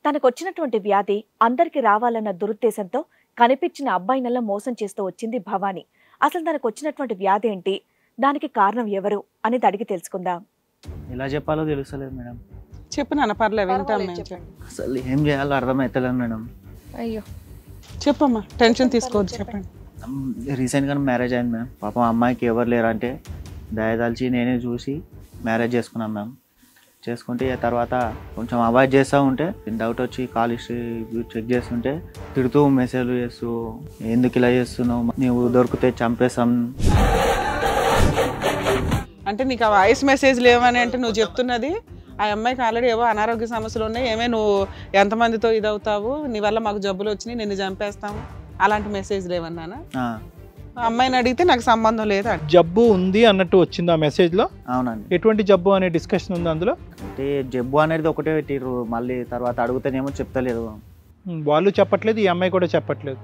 తనకొచ్చినటువంటి వ్యాధి అందరికి రావాలన్న దురుద్దేశంతో కనిపించిన అబ్బాయినల్లా మోసం చేస్తూ వచ్చింది భవాని. అసలు తనకొచ్చినటువంటి వ్యాధి ఏంటి, దానికి కారణం ఎవరు అనేది అడిగి తెలుసుకుందాం. ఎలా చెప్పాలో తెలుస్తలేదు మేడం. చెప్పు నాన్న, పర్లేదు వింటాం మేము. అసలు ఏం చేయాలో అర్థమవుతలేదు మేడం. అయ్యో చెప్పమ్మా, టెన్షన్ తీసుకోవద్దు, చెప్పండి. రీసెంట్గా మ్యారేజ్ అయింది మేడం. పాపం అమ్మాయికి ఎవరు లేరంటే దయదాల్చి నేనే చూసి మ్యారేజ్ చేసుకున్నాం మ్యామ్. చేసుకుంటే తర్వాత కొంచెం అవాయిడ్ చేస్తూ ఉంటే డౌట్ వచ్చి కాల్ హిస్టరీ చెక్ చేస్తుంటే తిడుతూ మెసేజ్లు చేస్తూ ఎందుకు ఇలా చేస్తున్నావు, నువ్వు దొరికితే చంపేస్తాం. అంటే నీకు ఆ వాయిస్ మెసేజ్ లేవని అంటే నువ్వు చెప్తున్నది ఆ అమ్మాయికి ఆల్రెడీ ఏవో అనారోగ్య సమస్యలు ఉన్నాయి, ఏమే నువ్వు ఎంతమందితో ఇదవుతావు, నీ వల్ల మాకు జబ్బులు వచ్చినాయి, నిన్ను చంపేస్తాము, అలాంటి మెసేజ్ లేవన్నానా? అమ్మాయిని అడిగితే నాకు సంబంధం లేదు. జబ్బు ఉంది అన్నట్టు వచ్చింది ఆ మెసేజ్ లో. అవునండి. ఎటువంటి జబ్బు అనే డిస్కషన్ ఉంది అందులో? అంటే జబ్బు అనేది ఒకటే పెట్టిర్రు, మళ్ళీ తర్వాత అడుగుతానేమో చెప్తలేదు. వాళ్ళు చెప్పట్లేదు, ఈ అమ్మాయి కూడా చెప్పట్లేదు.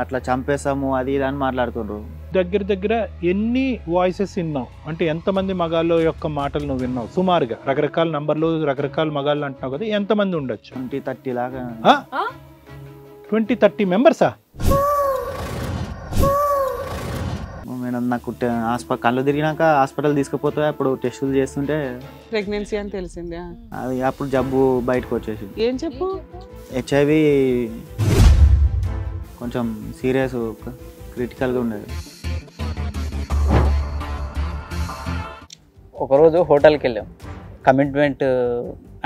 అట్లా చంపేస్తాము అది ఇది అని మాట్లాడుతుండ్రు. దగ్గర దగ్గర ఎన్ని వాయిసెస్ విన్నావు, అంటే ఎంతమంది మగాళ్ళ యొక్క మాటలు నువ్వు విన్నావు సుమారుగా? రకరకాల నంబర్లు రకరకాల మగాళ్ళు అంటున్నావు కదా, ఎంతమంది ఉండొచ్చు? 20-30 లాగా. 20-30 మెంబర్సా? మేడం నాకు కళ్ళు తిరిగినాక హాస్పిటల్ తీసుకుపోతే అప్పుడు టెస్టులు చేస్తుంటే ప్రెగ్నెన్సీ అని తెలిసింది. అది అప్పుడు జబ్బు బయటకు వచ్చేసింది. ఏం చెప్పు? HIV కొంచెం సీరియస్ క్రిటికల్గా ఉండేది. ఒకరోజు హోటల్కి వెళ్ళాం, కమిట్మెంట్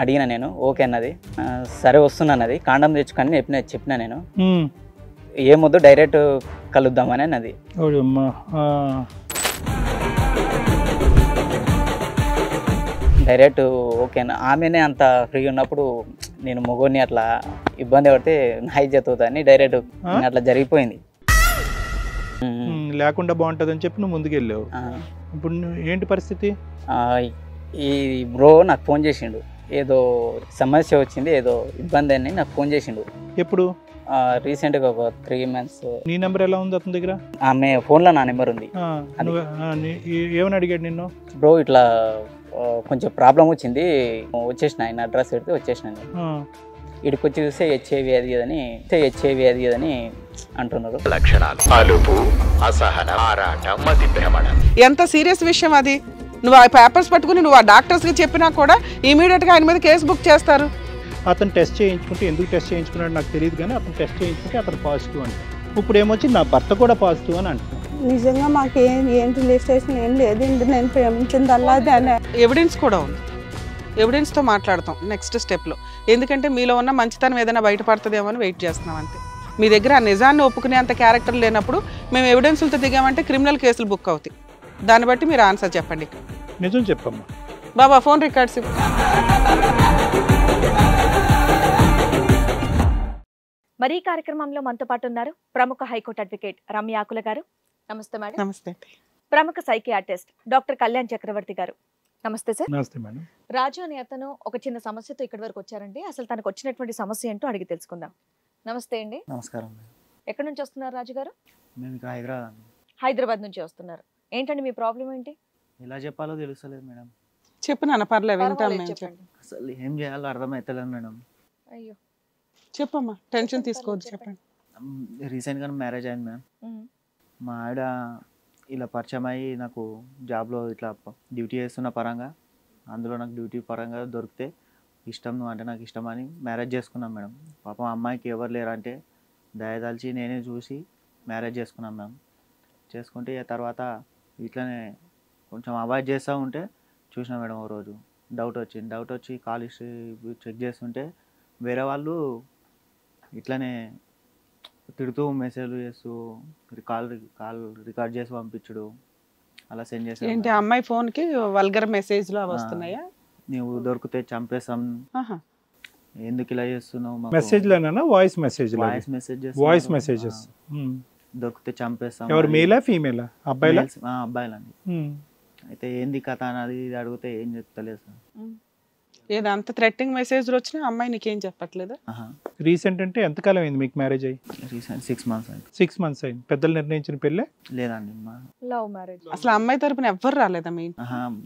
అడిగిన నేను, ఓకే అన్నది, సరే వస్తున్నానది, కాండం తెచ్చుకొని చెప్పిన నేను, ఏమొద్దు డైరెక్ట్ కలుద్దామని అన్నది. డైరెక్ట్ ఓకేనా, ఆమెనే అంత ఫ్రీ ఉన్నప్పుడు నేను మొగోని అట్లా ఇబ్బంది పడితే నా ఇజ్జత్ అవుతుందని డైరెక్ట్ అట్లా జరిగిపోయింది. లేకుండా బాగుంటుంది అని చెప్పి నువ్వు ముందుకు వెళ్ళావు. ఇప్పుడు ఏంటి పరిస్థితి? ఈ బ్రో నాకు ఫోన్ చేసిండు, ఏదో సమస్య వచ్చింది, ఏదో ఇబ్బంది అని నాకు ఫోన్ చేసిండు. ఎప్పుడు? రీసెంట్గా ఒక 3 months. నీ నెంబర్ ఎలా ఉంది అతని దగ్గర? ఆమె ఫోన్లో నా నెంబర్ ఉంది. ఏమని అడిగాడు నిన్ను? బ్రో ఇట్లా కొంచెం ప్రాబ్లం వచ్చింది, వచ్చేసిన ఆయన అడ్రస్ పెడితే వచ్చేసిన. ఇక్కడికి వచ్చి చూస్తే HIV అది ఇదని అంటున్నారు. ఎంత సీరియస్ విషయం అది. నువ్వు ఆ పేపర్స్ పట్టుకుని నువ్వు ఆ డాక్టర్స్కి చెప్పినా కూడా ఇమీడియట్గా ఆయన మీద కేసు బుక్ చేస్తారు. అతను టెస్ట్ చేయించుకుంటే, ఎందుకు టెస్ట్ చేయించుకున్నాడు నాకు తెలియదు కానీ అతను టెస్ట్ చేయించుకుంటే అతను పాజిటివ్ అంటే, ఇప్పుడు ఏమొచ్చి నా భర్త కూడా పాజిటివ్ అని అంటున్నాను. నిజంగా మాకు ఏంటి రిజిస్ట్రేషన్ ఏం లేదు, నేను ప్రేమించింది అల్లాదే అనే ఎవిడెన్స్ కూడా ఉంది. ఎవిడెన్స్తో మాట్లాడతాం నెక్స్ట్ స్టెప్లో. ఎందుకంటే మీలో ఉన్న మంచితనం ఏదైనా బయటపడుతుందేమో అని వెయిట్ చేస్తున్నాం అంతే. మీ దగ్గర ఆ నిజాన్ని ఒప్పుకునే అంత క్యారెక్టర్ లేనప్పుడు మేము ఎవిడెన్స్లతో దిగామంటే క్రిమినల్ కేసులు బుక్ అవుతాయి. దాన్ని బట్టి మీరు ఆన్సర్ చెప్పండి. నిజం చెప్పమ్మా. బాబా ఫోన్ రికార్డ్స్. మరి ఈ కార్యక్రమంలో మనతో పాటు ఉన్నారు ప్రముఖ హైకోర్టు అడ్వకేట్ రమ్య ఆకుల గారు. నమస్తే మేడం. నమస్తే. ప్రముఖ సైకియాట్రిస్ట్ డాక్టర్ కళ్యాణ్ చక్రవర్తి గారు. నమస్తే సార్. నమస్తే మేడం. రాజు అనే అతను ఒక చిన్న సమస్యతో ఇక్కడి వరకు వచ్చారండి. అసలు తనకు వచ్చినటువంటి సమస్య ఏంటో అడిగి తెలుసుకుందాం. నమస్తే అండి. నమస్కారం. ఎక్కడి నుంచి వస్తున్నారు రాజు గారు? మేము హైదరాబాద్ నుంచి వస్తున్నారు. ఏంటండి మీ ప్రాబ్లం ఏంటి? ఎలా చెప్పాలో తెలుస్తలేదు మేడం. చెప్పు నాన్న, పర్లేదు వింటాం మేము. చెప్పండి. అసలు ఏం చేయాలో అర్థమవుతలేదు మేడం. అయ్యో చెప్పమ్మా, టెన్షన్ తీసుకోవద్దు, చెప్పండి. రీసెంట్గా మ్యారేజ్ అయింది మ్యామ్. మా ఆవిడ ఇలా పరిచయం అయ్యి నాకు జాబ్లో ఇట్లా డ్యూటీ చేస్తున్న పరంగా, అందులో నాకు డ్యూటీ పరంగా దొరికితే ఇష్టం, నువ్వు అంటే నాకు ఇష్టం అని మ్యారేజ్ చేసుకున్నాం మేడం. పాపం అమ్మాయికి ఎవరు లేరంటే దయదాల్చి నేనే చూసి మ్యారేజ్ చేసుకున్నాం మ్యామ్. చేసుకుంటే తర్వాత ఇట్లనే కొంచెం అవాయిడ్ చేస్తూ ఉంటే చూసినా మేడం. ఓ రోజు డౌట్ వచ్చి కాల్ హిస్టరీ చెక్ చేస్తుంటే వేరే వాళ్ళు ఇట్లనే తిడుతూ మెసేజ్లు చేస్తూ కాల్ రికార్డ్ చేసి పంపించడు, అలా సెండ్ చేసి. ఏంటి అమ్మాయి ఫోన్కి వల్గర్ మెసేజ్లు వస్తున్నాయా? నువ్వు దొరికితే చంపేస్తాం, ఎందుకు ఇలా చేస్తున్నావు, మెసేజ్లోనా వాయిస్ మెసేజెస్ దొరికితే చంపేస్తాం. ఎవరు, మేలా ఫీమేలా? అబ్బాయిలండి. అయితే ఏంది కథ అనేది అడిగితే ఏం చెప్తలేదు సార్. ఏదో అంత థ్రెట్టింగ్ మెసేజ్లు వచ్చినా అమ్మాయి నీకేం చెప్పట్లేదా? రీసెంట్ అంటే ఎంతకాలం అయింది మీకు మ్యారేజ్ అయ్యి? రీసెంట్ 6 months అయింది. 6 months అయింది. పెద్దలు నిర్ణయించిన పెళ్ళే? లేదండి లవ్ మ్యారేజ్. అసలు అమ్మాయి తరపున ఎవ్వరు రాలేదా మీ?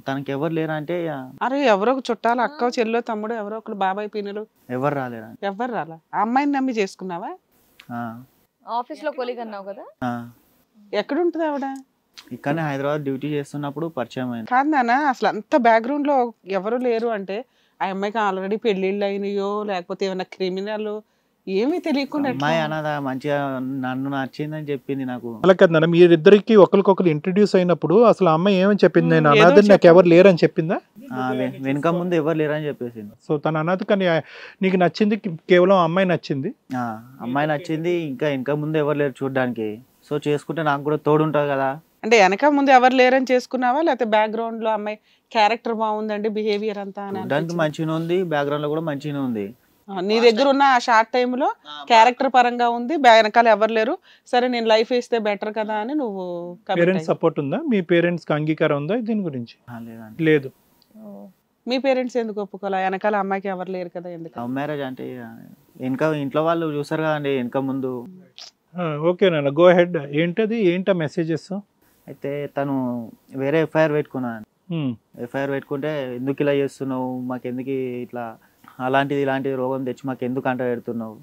తనకి ఎవరు లేరా అంటే అరే ఎవరో ఒక చుట్టాలు, అక్క చెల్లో తమ్ముడు, ఎవరో ఒకరు, బాబాయ్ పిన్నులు, ఎవరు రాలేరా? ఎవ్వరు రాలా. ఆ అమ్మాయిని నమ్మి చేసుకున్నావా? ఆఫీస్ లో కొలీగ్ అన్నావు కదా, ఎక్కడ ఉంటుంది ఆవిడ? ఇక్కడనే హైదరాబాద్ డ్యూటీ చేస్తున్నప్పుడు పరిచయం అయింది. కాదు నాన్న, అసలు అంత బ్యాక్గ్రౌండ్ లో ఎవరు లేరు అంటే ఆ అమ్మాయికి ఆల్రెడీ పెళ్లిళ్ళు అయినాయో లేకపోతే ఏమైనా క్రిమినల్ ఏమీ తెలియకుండా అమ్మాయి అన్నదా మంచిగా నన్ను నచ్చిందని చెప్పింది నాకు. అలా కదా, మీరిద్దరికి ఒకరికొకరు ఇంట్రడ్యూస్ అయినప్పుడు అసలు అమ్మాయి ఏమని చెప్పింది? నేను ఏదో అనాథని, నాకు ఎవరు లేరని చెప్పిందా? వెనుక ముందు ఎవరు లేరని చెప్పేసింది. సో తన అనాథ, కానీ నీకు నచ్చింది కేవలం అమ్మాయి నచ్చింది. అమ్మాయి నచ్చింది, ఇంకా వెనుక ముందు ఎవరు లేరు చూడడానికి. సో చేసుకుంటే నాకు కూడా తోడుంటుంది కదా. అంటే వెనక ముందు ఎవరు లేరని చేసుకున్నావా, లేకపోతే బ్యాక్గ్రౌండ్ లో అమ్మాయి క్యారెక్టర్ బాగుందండి, బిహేవియర్ అంతా చూడడానికి మంచిగా ఉంది, బ్యాక్గ్రౌండ్ లో కూడా మంచిగా ఉంది. నీ దగ్గర ఉన్న ఆ షార్ట్ టైమ్ లో క్యారెక్టర్ పరంగా ఉంది, వెనకాల ఎవరు లేరు, సరే నేను లైఫ్ వేస్తే బెటర్ కదా అని నువ్వు. పేరెంట్స్ సపోర్ట్ ఉందా? మీ పేరెంట్స్ కి అంగీకారం ఉందా దీని గురించి? లేదండి. లేదు. మీ పేరెంట్స్ ఎందుకు ఒప్పుకోలే? వెనకాల అమ్మాయికి ఎవరు లేరు కదా, ఎందుకు? లవ్ మ్యారేజ్ అంటే వెనక ఇంట్లో వాళ్ళు చూసారు కదండి వెనక ముందు. ఓకే నాన్న, గో హెడ్. ఏంటా మెసేజెస్? అయితే తను వేరే ఎఫ్ఐఆర్ పెట్టుకున్నాను. ఎఫ్ఐఆర్ పెట్టుకుంటే ఎందుకు ఇలా చేస్తున్నావు, మాకెందుకు ఇట్లా అలాంటిది ఇలాంటిది రోగం తెచ్చి మాకు ఎందుకు అంట పెడుతున్నావు?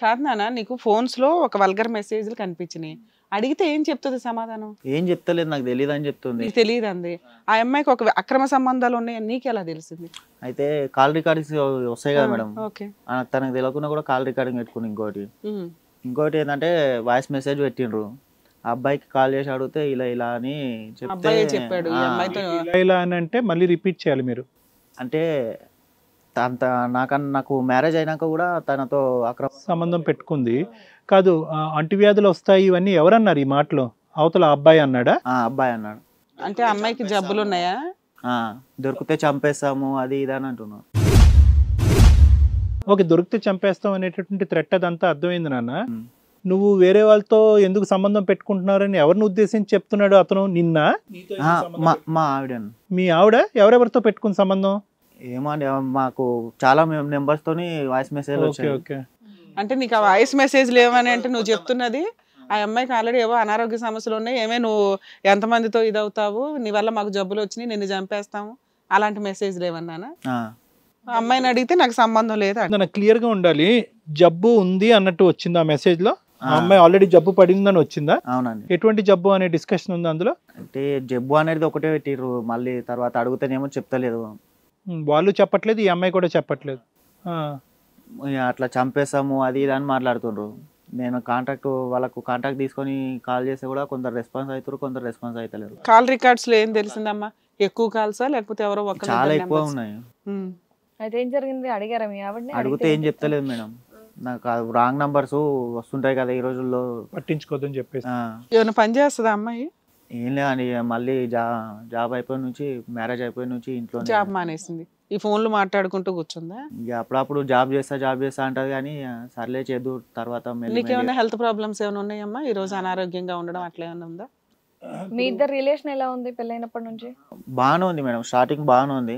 కాదు నాన్న, నీకు ఫోన్స్ లో ఒక వల్గర్ మెసేజ్లు కనిపించినాయి, అడిగితే ఏం చెప్తుంది సమాధానం? ఏం చెప్తలేదు, నాకు తెలియదు అని చెప్తుంది. తెలియదు అంది. ఆ అమ్మాయికి ఒక అక్రమ సంబంధాలు ఉన్నాయని నీకు ఎలా తెలిసింది? అయితే కాల్ రికార్డింగ్స్ వస్తాయి కదా మేడం, ఓకే. తనకు తెలియకుండా కూడా కాల్ రికార్డింగ్ పెట్టుకుని ఇంకోటి ఏంటంటే వాయిస్ మెసేజ్ పెట్టిండ్రు. ఆ అబ్బాయికి కాల్ చేసి అడిగితే ఇలా ఇలా అని చెప్తే చెప్పాడు ఈ అమ్మాయితో. ఇలా అని అంటే మళ్ళీ రిపీట్ చేయాలి మీరు. అంటే నాకు మ్యారేజ్ అయినాక కూడా తనతో అక్రమ సంబంధం పెట్టుకుంది. కాదు, అంటువ్యాధులు వస్తాయి ఇవన్నీ ఎవరన్నారు ఈ మాటలో? అవతల అబ్బాయి అన్నాడా? అబ్బాయి అన్నాడు. అంటే అమ్మాయికి జబ్బులు ఉన్నాయా? దొరికితే చంపేస్తాము అది ఇది అని అంటున్నాడు. ఓకే, దొరికితే చంపేస్తాం అనేటటువంటి థ్రెట్ అదంతా అర్థమైంది నాన్న. నువ్వు వేరే వాళ్ళతో ఎందుకు సంబంధం పెట్టుకుంటున్నారని ఎవరిని ఉద్దేశించి చెప్తున్నాడు అతను? నిన్న మా ఆవిడ. మీ ఆవిడ ఎవరెవరితో పెట్టుకున్న సంబంధం? ఏమో అండి, మాకు చాలా నెంబర్స్ తోని వాయిస్ మెసేజ్ ఓకే. అంటే నీకు ఆ వాయిస్ మెసేజ్ లేవని అంటే నువ్వు చెప్తున్నది ఆ అమ్మాయికి ఆల్రెడీ ఏవో అనారోగ్య సమస్యలు ఉన్నాయి, ఏమే నువ్వు ఎంతమందితో ఇదవుతావు, నీ వల్ల మాకు జబ్బులు వచ్చినాయి, నిన్ను చంపేస్తాము, అలాంటి మెసేజ్ లేవన్నానా? అమ్మాయిని అడిగితే నాకు సంబంధం లేదు. నాకు క్లియర్ గా ఉండాలి. జబ్బు ఉంది అన్నట్టు వచ్చింది ఆ మెసేజ్ లో? అమ్మాయి ఆల్రెడీ జబ్బు పడిందని వచ్చిందా? అవునండి. ఎటువంటి జబ్బు అనే డిస్కషన్ ఉంది అందులో? అంటే జబ్బు అనేది ఒకటే పెట్టిర్రు, మళ్ళీ తర్వాత అడుగుతానేమో చెప్తలేదు. వాళ్ళు చెప్పట్లేదు, ఈ అమ్మాయి కూడా చెప్పట్లేదు. అట్లా చంపేస్తాము అది ఇది అని మాట్లాడుతుండ్రు. నేను వాళ్ళకు కాంటాక్ట్ తీసుకొని కాల్ చేస్తే కూడా కొందరు రెస్పాన్స్ అవుతారు, కొందరు రెస్పాన్స్ అవుతలేరు. కాల్ రికార్డ్స్ లో ఏం తెలిసిందమ్మా? ఎక్కువ కాల్సా లేకపోతే ఎవరో ఒకరు? చాలా ఎక్కువ ఉన్నాయి. అయితే ఏం జరిగింది అడిగారా మీ ఆవిడని? అడిగితే ఏం చెప్తలేదు మేడం. నాకు రాంగ్ నంబర్స్ వస్తుంటాయి కదా ఈ రోజుల్లో, పట్టించుకోదని చెప్పేసి. ఏమైనా పని చేస్తుందా అమ్మాయి? ఏం లేదండి, మళ్ళీ జాబ్ అయిపోయిన నుంచి, మ్యారేజ్ అయిపోయిన నుంచి ఇంట్లో జాబ్ మానేసింది, ఈ ఫోన్లు మాట్లాడుకుంటూ కూర్చుందా? ఇక అప్పుడప్పుడు జాబ్ చేస్తా అంటది కానీ సర్లే చేద్దు తర్వాత. నీకేమైనా హెల్త్ ప్రాబ్లమ్స్ ఏమైనా ఉన్నాయమ్మా? ఈ రోజు అనారోగ్యంగా ఉండడం అట్లా ఏమైనా ఉందా? మీ ఇద్దరు రిలేషన్ ఎలా ఉంది పెళ్ళైనప్పటి నుంచి? బాగానే ఉంది మేడం, స్టార్టింగ్ బాగానే ఉంది.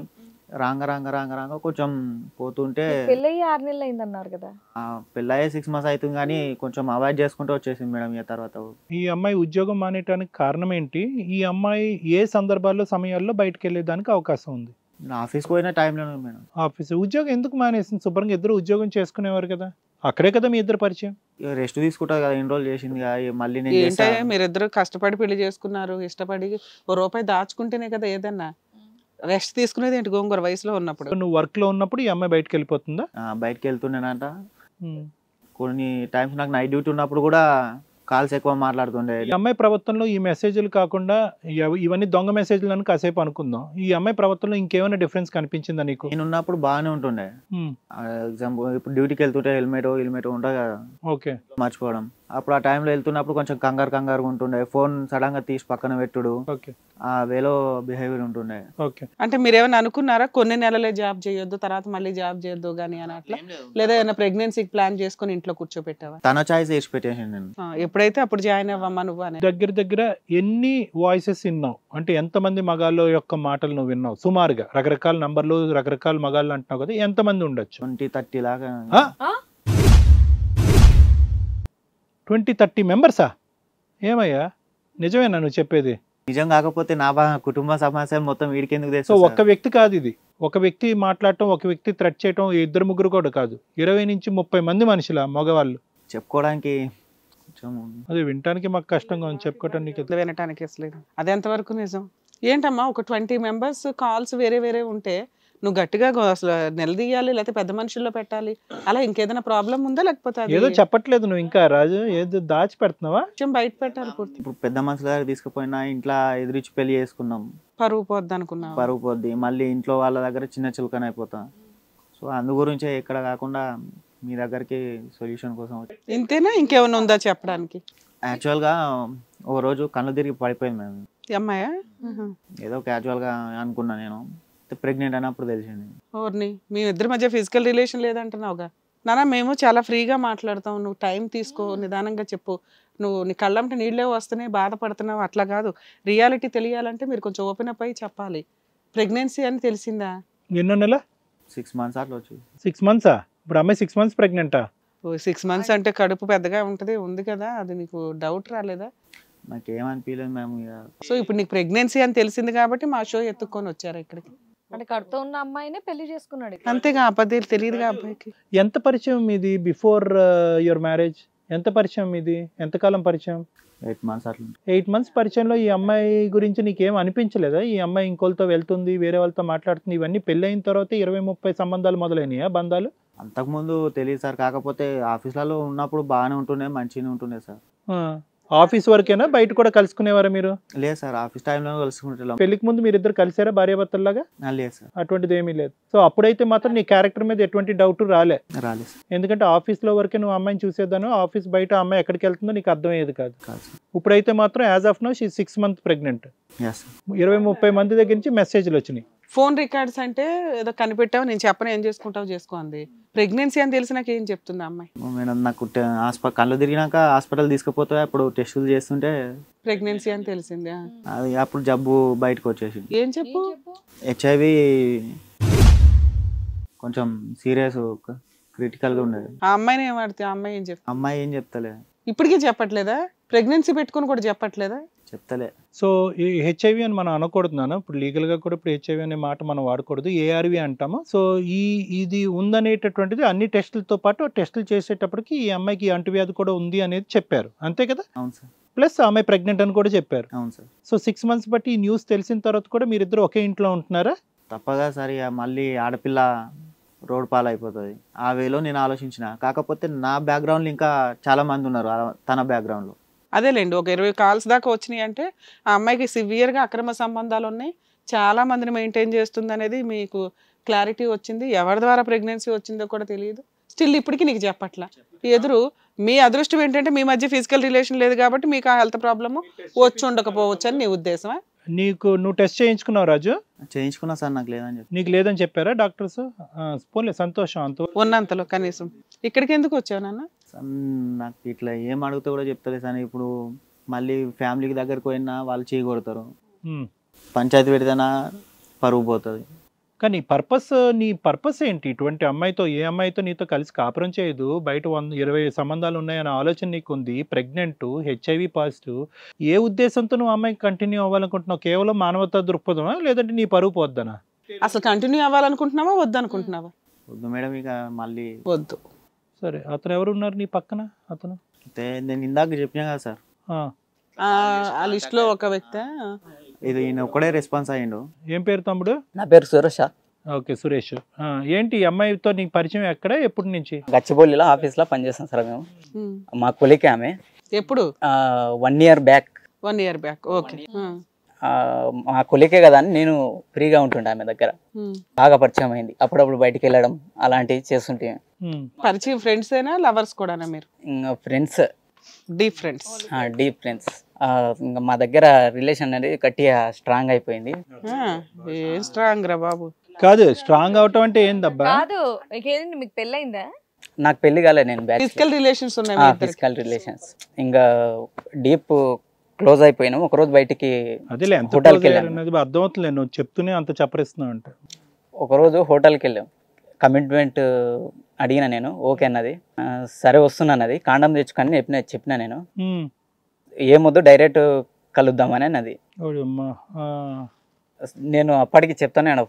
రాంగ కొంచెం పోతుంటే పెళ్ళయ్యి 6 నెలలు అయిందన్నారు కదా. పెళ్ళయ్యే 6 months అవుతుంది కానీ కొంచెం అవాయిడ్ చేసుకుంటూ వచ్చేసింది మేడం. ఇక తర్వాత ఈ అమ్మాయి ఉద్యోగం మానేయడానికి కారణం ఏంటి? ఈ అమ్మాయి ఏ సందర్భాల్లో సమయాల్లో బయటకు వెళ్ళేదానికి అవకాశం ఉంది? ఆఫీస్కి పోయిన టైంలోనే మేడం. ఆఫీస్ ఉద్యోగం ఎందుకు మానేసింది? శుభ్రంగా ఇద్దరు ఉద్యోగం చేసుకునేవారు కదా, అక్కడే కదా మీ ఇద్దరు పరిచయం. రెస్ట్ తీసుకుంటారు కదా, ఎన్ని రోజులు చేసింది మళ్ళీ. ఏంటంటే మీరిద్దరు కష్టపడి పెళ్లి చేసుకున్నారు, ఇష్టపడి రూపాయి దాచుకుంటేనే కదా ఏదన్నా. రెస్ట్ తీసుకునేది ఏంటి గోంగూర వయసులో ఉన్నప్పుడు? నువ్వు వర్క్ లో ఉన్నప్పుడు ఈ అమ్మాయి బయటకు వెళ్ళిపోతుందా? బయటకు వెళ్తుండేనంట. కొన్ని టైమ్స్ నాకు నైట్ డ్యూటీ ఉన్నప్పుడు కూడా కాల్స్ ఎక్కువ మాట్లాడుతుండే. ఈ అమ్మాయి ప్రవర్తనలో ఈ మెసేజ్లు కాకుండా ఇవన్నీ దొంగ మెసేజ్లు అని కాసేపు అనుకుందాం. ఈ అమ్మాయి ప్రవర్తనలో ఇంకేమైనా డిఫరెన్స్ కనిపించిందా నీకు? నేను ఉన్నప్పుడు బాగానే ఉంటుండే. ఎగ్జాంపుల్ ఇప్పుడు డ్యూటీకి వెళ్తుంటే హెల్మెట్ ఉంటుంది కదా, ఓకే, మర్చిపోవడం. అప్పుడు ఆ టైంలో వెళ్తున్నప్పుడు కొంచెం కంగారు ఉంటుండే. ఫోన్ సడన్ గా తీసి పక్కన పెట్టుడు, ఆ వేలో బిహేవియర్ ఉంటుండే. అంటే మీరేమైనా అనుకున్నారా కొన్ని నెలలే జాబ్ చేయొద్దు తర్వాత మళ్ళీ జాబ్ చేయొద్దు గానీ అని అట్లా? లేదా ఏమైనా ప్రెగ్నెన్సీకి ప్లాన్ చేసుకుని ఇంట్లో కూర్చోబెట్టావా? తన చాయిస్ వేసి పెట్టేసాను నేను. ఎప్పుడైతే అప్పుడు జాయిన్ అవ్వమ్మా నువ్వు అని. దగ్గర దగ్గర ఎన్ని వాయిసెస్ విన్నావు? అంటే ఎంతమంది మగాళ్ళ యొక్క మాటలు నువ్వు విన్నావు సుమారుగా? రకరకాల నంబర్లు రకరకాల మగాళ్ళు అంటున్నావు కదా, ఎంతమంది ఉండొచ్చు? 20-30 లాగా 20-30 మెంబర్సా? ఏమయ్యా నిజమేనా నువ్వు చెప్పేది? నిజం కాకపోతే నా కుటుంబ సమస్య మొత్తం వీడికి ఎందుకు సో తెలుసు ఒక్క వ్యక్తి కాదు ఇది, ఒక వ్యక్తి మాట్లాడటం, ఒక వ్యక్తి థ్రెట్ చేయటం, 2-3 కూడా కాదు, 20-30 మంది మనుషుల మగవాళ్ళు చెప్పుకోవడానికి కొంచెం అది వినటానికి మాకు కష్టంగా ఉంది, చెప్పుకోవటానికి. ఇట్లా వినటానికి అసలు అది ఎంతవరకు నిజం? ఏంటమ్మా ఒక 20 మెంబర్స్ కాల్స్ వేరే వేరే ఉంటే నువ్వు గట్టిగా అసలు నిలదీయాలి, లేకపోతే పెద్ద మనుషుల్లో పెట్టాలి, అలా ఇంకేదైనా ప్రాబ్లం ఉందా? లేకపోతే ఏదో చెప్పట్లేదు నువ్వు ఇంకా రాజు, ఏదో దాచి పెడుతున్నావా? కొంచెం బయట పెట్టాలి పూర్తి. ఇప్పుడు పెద్ద మనుషుల దగ్గర తీసుకుపోయినా ఇంట్లో ఎదురిచ్చి పెళ్లి చేసుకున్నాం, పరువు పోద్ది అనుకున్నావు. పరుగు పోద్ది, మళ్ళీ ఇంట్లో వాళ్ళ దగ్గర చిన్న చులకన అయిపోతాం. సో అందు గురించే ఇక్కడ కాకుండా మీ దగ్గరికి సొల్యూషన్ కోసం వచ్చి. ఇంతేనా ఇంకేమైనా ఉందా చెప్పడానికి? యాక్చువల్గా ఓ రోజు కళ్ళు తిరిగి పడిపోయింది మేము. అమ్మాయా? ఏదో క్యాజువల్గా అనుకున్నా నేను, ప్రెగ్నెంట్ అన్నప్పుడు తెలిసింది. ఓర్ని మీ ఇద్దరి మధ్య ఫిజికల్ రిలేషన్ లేదంటున్నావుగా? నాన్న మేము చాలా ఫ్రీగా మాట్లాడతాం, నువ్వు టైం తీసుకో, నిదానంగా చెప్పు. నువ్వు నీ కళ్ళంటే నీళ్ళే వస్తున్నాయి, బాధపడుతున్నావు, అట్లా కాదు. రియాలిటీ తెలియాలంటే మీరు కొంచెం ఓపెన్ అప్ అయ్యి చెప్పాలి. ప్రెగ్నెన్సీ అని తెలిసిందా? ఎన్నో నెల? 6 months అట్లా వచ్చి. 6 months? ఇప్పుడు అమ్మాయి 6 months ప్రెగ్నెంటా? 6 months అంటే కడుపు పెద్దగా ఉంటది, ఉంది కదా, అది నీకు డౌట్ రాలేదా? నాకేమనిపించలేదు మేము. సో ఇప్పుడు నీకు ప్రెగ్నెన్సీ అని తెలిసింది కాబట్టి మా షో ఎత్తుక్కొని వచ్చారు ఇక్కడికి. అంటే కడుతో ఉన్న అమ్మాయినే పెళ్లి చేసుకున్నాడు. అంతేగా, అబద్ధాలు తెలియదుగా అబ్బాయికి. ఎంత పరిచయం మీది బిఫోర్ యువర్ మ్యారేజ్? ఎంత పరిచయం మీది? ఎంతకాలం పరిచయం? 8 months అట్లా. 8 months పరిచయంలో ఈ అమ్మాయి గురించి నీకేం అనిపించలేదా? ఈ అమ్మాయి ఇంకోళ్ళతో వెళ్తుంది, వేరే వాళ్ళతో మాట్లాడుతుంది, ఇవన్నీ పెళ్ళైన తర్వాత 20-30 సంబంధాలు మొదలైనయా, బంధాలు? అంతకుముందు తెలియదు సార్, కాకపోతే ఆఫీస్లలో ఉన్నప్పుడు బాగానే ఉంటుండే, మంచిగానే ఉంటుండే సార్. ఆఫీస్ వరకేనా, బయట కూడా కలుసుకునేవారా మీరు? లేదు సార్, ఆఫీస్ టైంలో కలుసుకుంటాం. పెళ్లికి ముందు మీరు ఇద్దరు కలిసారా భార్యాభర్తల్లాగా? లేదు సార్, అటువంటిది ఏమీ లేదు. సో అప్పుడైతే మాత్రం నీ క్యారెక్టర్ మీద ఎటువంటి డౌట్ రాలేదు సార్. ఎందుకంటే ఆఫీస్ లో వరకే నువ్వు అమ్మాయిని చూసేదాను, ఆఫీస్ బయట అమ్మాయి ఎక్కడికి వెళ్తుందో నీకు అర్థమయ్యేది కాదు. ఇప్పుడైతే మాత్రం as of now she 6 months pregnant. 20-30 మంది దగ్గర నుంచి మెసేజ్లు వచ్చినాయి. ఫోన్ రికార్డ్స్ అంటే ఏదో కనిపెట్టావు, నేను చెప్పను, ఏం చేసుకుంటావు చేసుకో అంది. ప్రెగ్నెన్సీ అని తెలిసి నాకు ఏం చెప్తుంది అమ్మాయి? మేడం నాకు కళ్ళు తిరిగినాక హాస్పిటల్ తీసుకుపోతే అప్పుడు టెస్టులు చేస్తుంటే ప్రెగ్నెన్సీ అని తెలిసింది. అది అప్పుడు జబ్బు బయటకు వచ్చేసింది. ఏం చెప్పు? HIV కొంచెం సీరియస్ క్రిటికల్గా ఉండేది. ఆ అమ్మాయిని ఏం ఆడితే ఆ అమ్మాయి ఏం చెప్తా? అమ్మాయి ఏం చెప్తలే. ఇప్పటికీ చెప్పట్లేదా? ప్రెగ్నెన్సీ పెట్టుకుని కూడా చెప్పట్లేదా? చెప్తలే. సో ఈ HIV అని మనం అనకూడదు, ఇప్పుడు లీగల్గా కూడా ఇప్పుడు HIV అనే మాట మనం వాడకూడదు, ARV అంటాము. సో ఇది ఉందనేటటువంటిది అన్ని టెస్టులతో పాటు టెస్టులు చేసేటప్పటికి ఈ అమ్మాయికి అంటువ్యాధి కూడా ఉంది అనేది చెప్పారు, అంతే కదా? అవును సార్. ప్లస్ ఆమె ప్రెగ్నెంట్ అని కూడా చెప్పారు. అవును సార్. సో 6 months బట్టి ఈ న్యూస్ తెలిసిన తర్వాత కూడా మీరిద్దరు ఒకే ఇంట్లో ఉంటున్నారా? తప్పగా సరే, మళ్ళీ ఆడపిల్ల రోడ్ పాలైపోతుంది ఆ వేలో నేను ఆలోచించిన. కాకపోతే నా బ్యాక్గ్రౌండ్లో ఇంకా చాలా మంది ఉన్నారు తన బ్యాక్గ్రౌండ్లో. అదేలేండి, ఒక 20 calls దాకా వచ్చినాయి అంటే ఆ అమ్మాయికి సివియర్గా అక్రమ సంబంధాలు ఉన్నాయి, చాలా మందిని మెయింటైన్ చేస్తుంది అనేది మీకు క్లారిటీ వచ్చింది. ఎవరి ద్వారా ప్రెగ్నెన్సీ వచ్చిందో కూడా తెలియదు. స్టిల్ ఇప్పటికీ నీకు చెప్పట్లా. ఎదురు మీ అదృష్టం ఏంటంటే మీ మధ్య ఫిజికల్ రిలేషన్ లేదు కాబట్టి మీకు ఆ హెల్త్ ప్రాబ్లమ్ వచ్చి ఉండకపోవచ్చు అని నీ ఉద్దేశమా? నువ్వు టెస్ట్ చేయించుకున్నావు రాజు? చేయించుకున్నా సార్, నాకు లేదని చెప్పి. నీకు లేదని చెప్పారా డాక్టర్స్? పోలే, సంతోషం. అంత ఉన్నంతలో కనీసం. ఇక్కడికి ఎందుకు వచ్చావు నాన్న? నాకు ఇట్లా ఏం అడిగితే కూడా చెప్తలే సార్. ఇప్పుడు మళ్ళీ ఫ్యామిలీకి దగ్గరకు పోయినా వాళ్ళు చేయగొడతారు, పంచాయతీ పెడితేనా పరుగు పోతుంది. కానీ నీ పర్పస్ ఏంటి? ఇటువంటి అమ్మాయితో, ఏ అమ్మాయితో నీతో కలిసి కాపురం చేయదు, బయట 120 సంబంధాలు ఉన్నాయన్న ఆలోచన నీకు ఉంది, ప్రెగ్నెంట్, HIV పాజిటివ్, ఏ ఉద్దేశంతో నువ్వు అమ్మాయికి కంటిన్యూ అవ్వాలనుకుంటున్నావు? కేవలం మానవతా దృక్పథమా, లేదంటే నీ పరువు పోద్దనా? అసలు కంటిన్యూ అవ్వాలనుకుంటున్నావా వద్దనుకుంటున్నావా? వద్దు మేడం, ఇక మళ్ళీ వద్దు. సరే, అతను ఎవరు ఉన్నారు నీ పక్కన? అతను నేను ఇందాక చెప్పినా కదా సార్, ఆ లిస్ట్ లో ఒక వ్యక్తి. ఇది ఈయన ఒక్కడే రెస్పాన్స్ అయ్యిండు. ఏం పేరు తమ్ముడు? నా పేరు సురేష్. ఓకే, సురేష్. ఏంటి ఈ అమ్మాయితో నీకు పరిచయం ఎక్కడ, ఎప్పటి నుంచి? గచ్చిబౌలిలో ఆఫీస్లో పనిచేస్తాం సార్ మేము. మా కొలికే ఆమె. ఎప్పుడు? 1 year back. 1 year back. Okay. మా కొలికే కదా అని నేను ఫ్రీగా ఉంటుండే ఆమె దగ్గర. బాగా పరిచయం అయింది, అప్పుడప్పుడు బయటికి వెళ్ళడం అలాంటివి చేస్తుంటే. పరిచయం ఫ్రెండ్స్ అయినా లవర్స్ కూడా మీరు? Friends, deep friends. Deep friends. ఇంకా మా దగ్గర రిలేషన్ అనేది గట్టిగా స్ట్రాంగ్ అయిపోయింది. ఏం స్ట్రాంగ్ రా బాబు? కాదు, స్ట్రాంగ్ అవటం అంటే ఏందబ్బా? కాదు, మీకు పెళ్ళైందా? నాకు పెళ్లి కాలేదు, నేను ఫిజికల్ రిలేషన్స్ ఉన్నాయి మీ ఇద్దరికి? ఫిజికల్ రిలేషన్స్ ఇంకా డీప్ క్లోజ్ అయిపోయినాం. ఒకరోజు బయటికి అదేలే ఎంత హోటల్కి close వెళ్ళాం. అయ్యారన్నది అర్థమవుతుంది, నువ్వు చెప్తూనే అంత చప్పరిస్తున్నావు అంటే. ఒకరోజు హోటల్కి వెళ్ళాం, కమిట్మెంట్ అడిగిన నేను, ఓకే అన్నది. సరే వస్తున్నది, కాండం తెచ్చుకొని చెప్పిన నేను, ఏమొద్దు డైరెక్ట్ కలుద్దామని అన్నది. ఓడమ్మా. నేను అప్పటికి చెప్తాను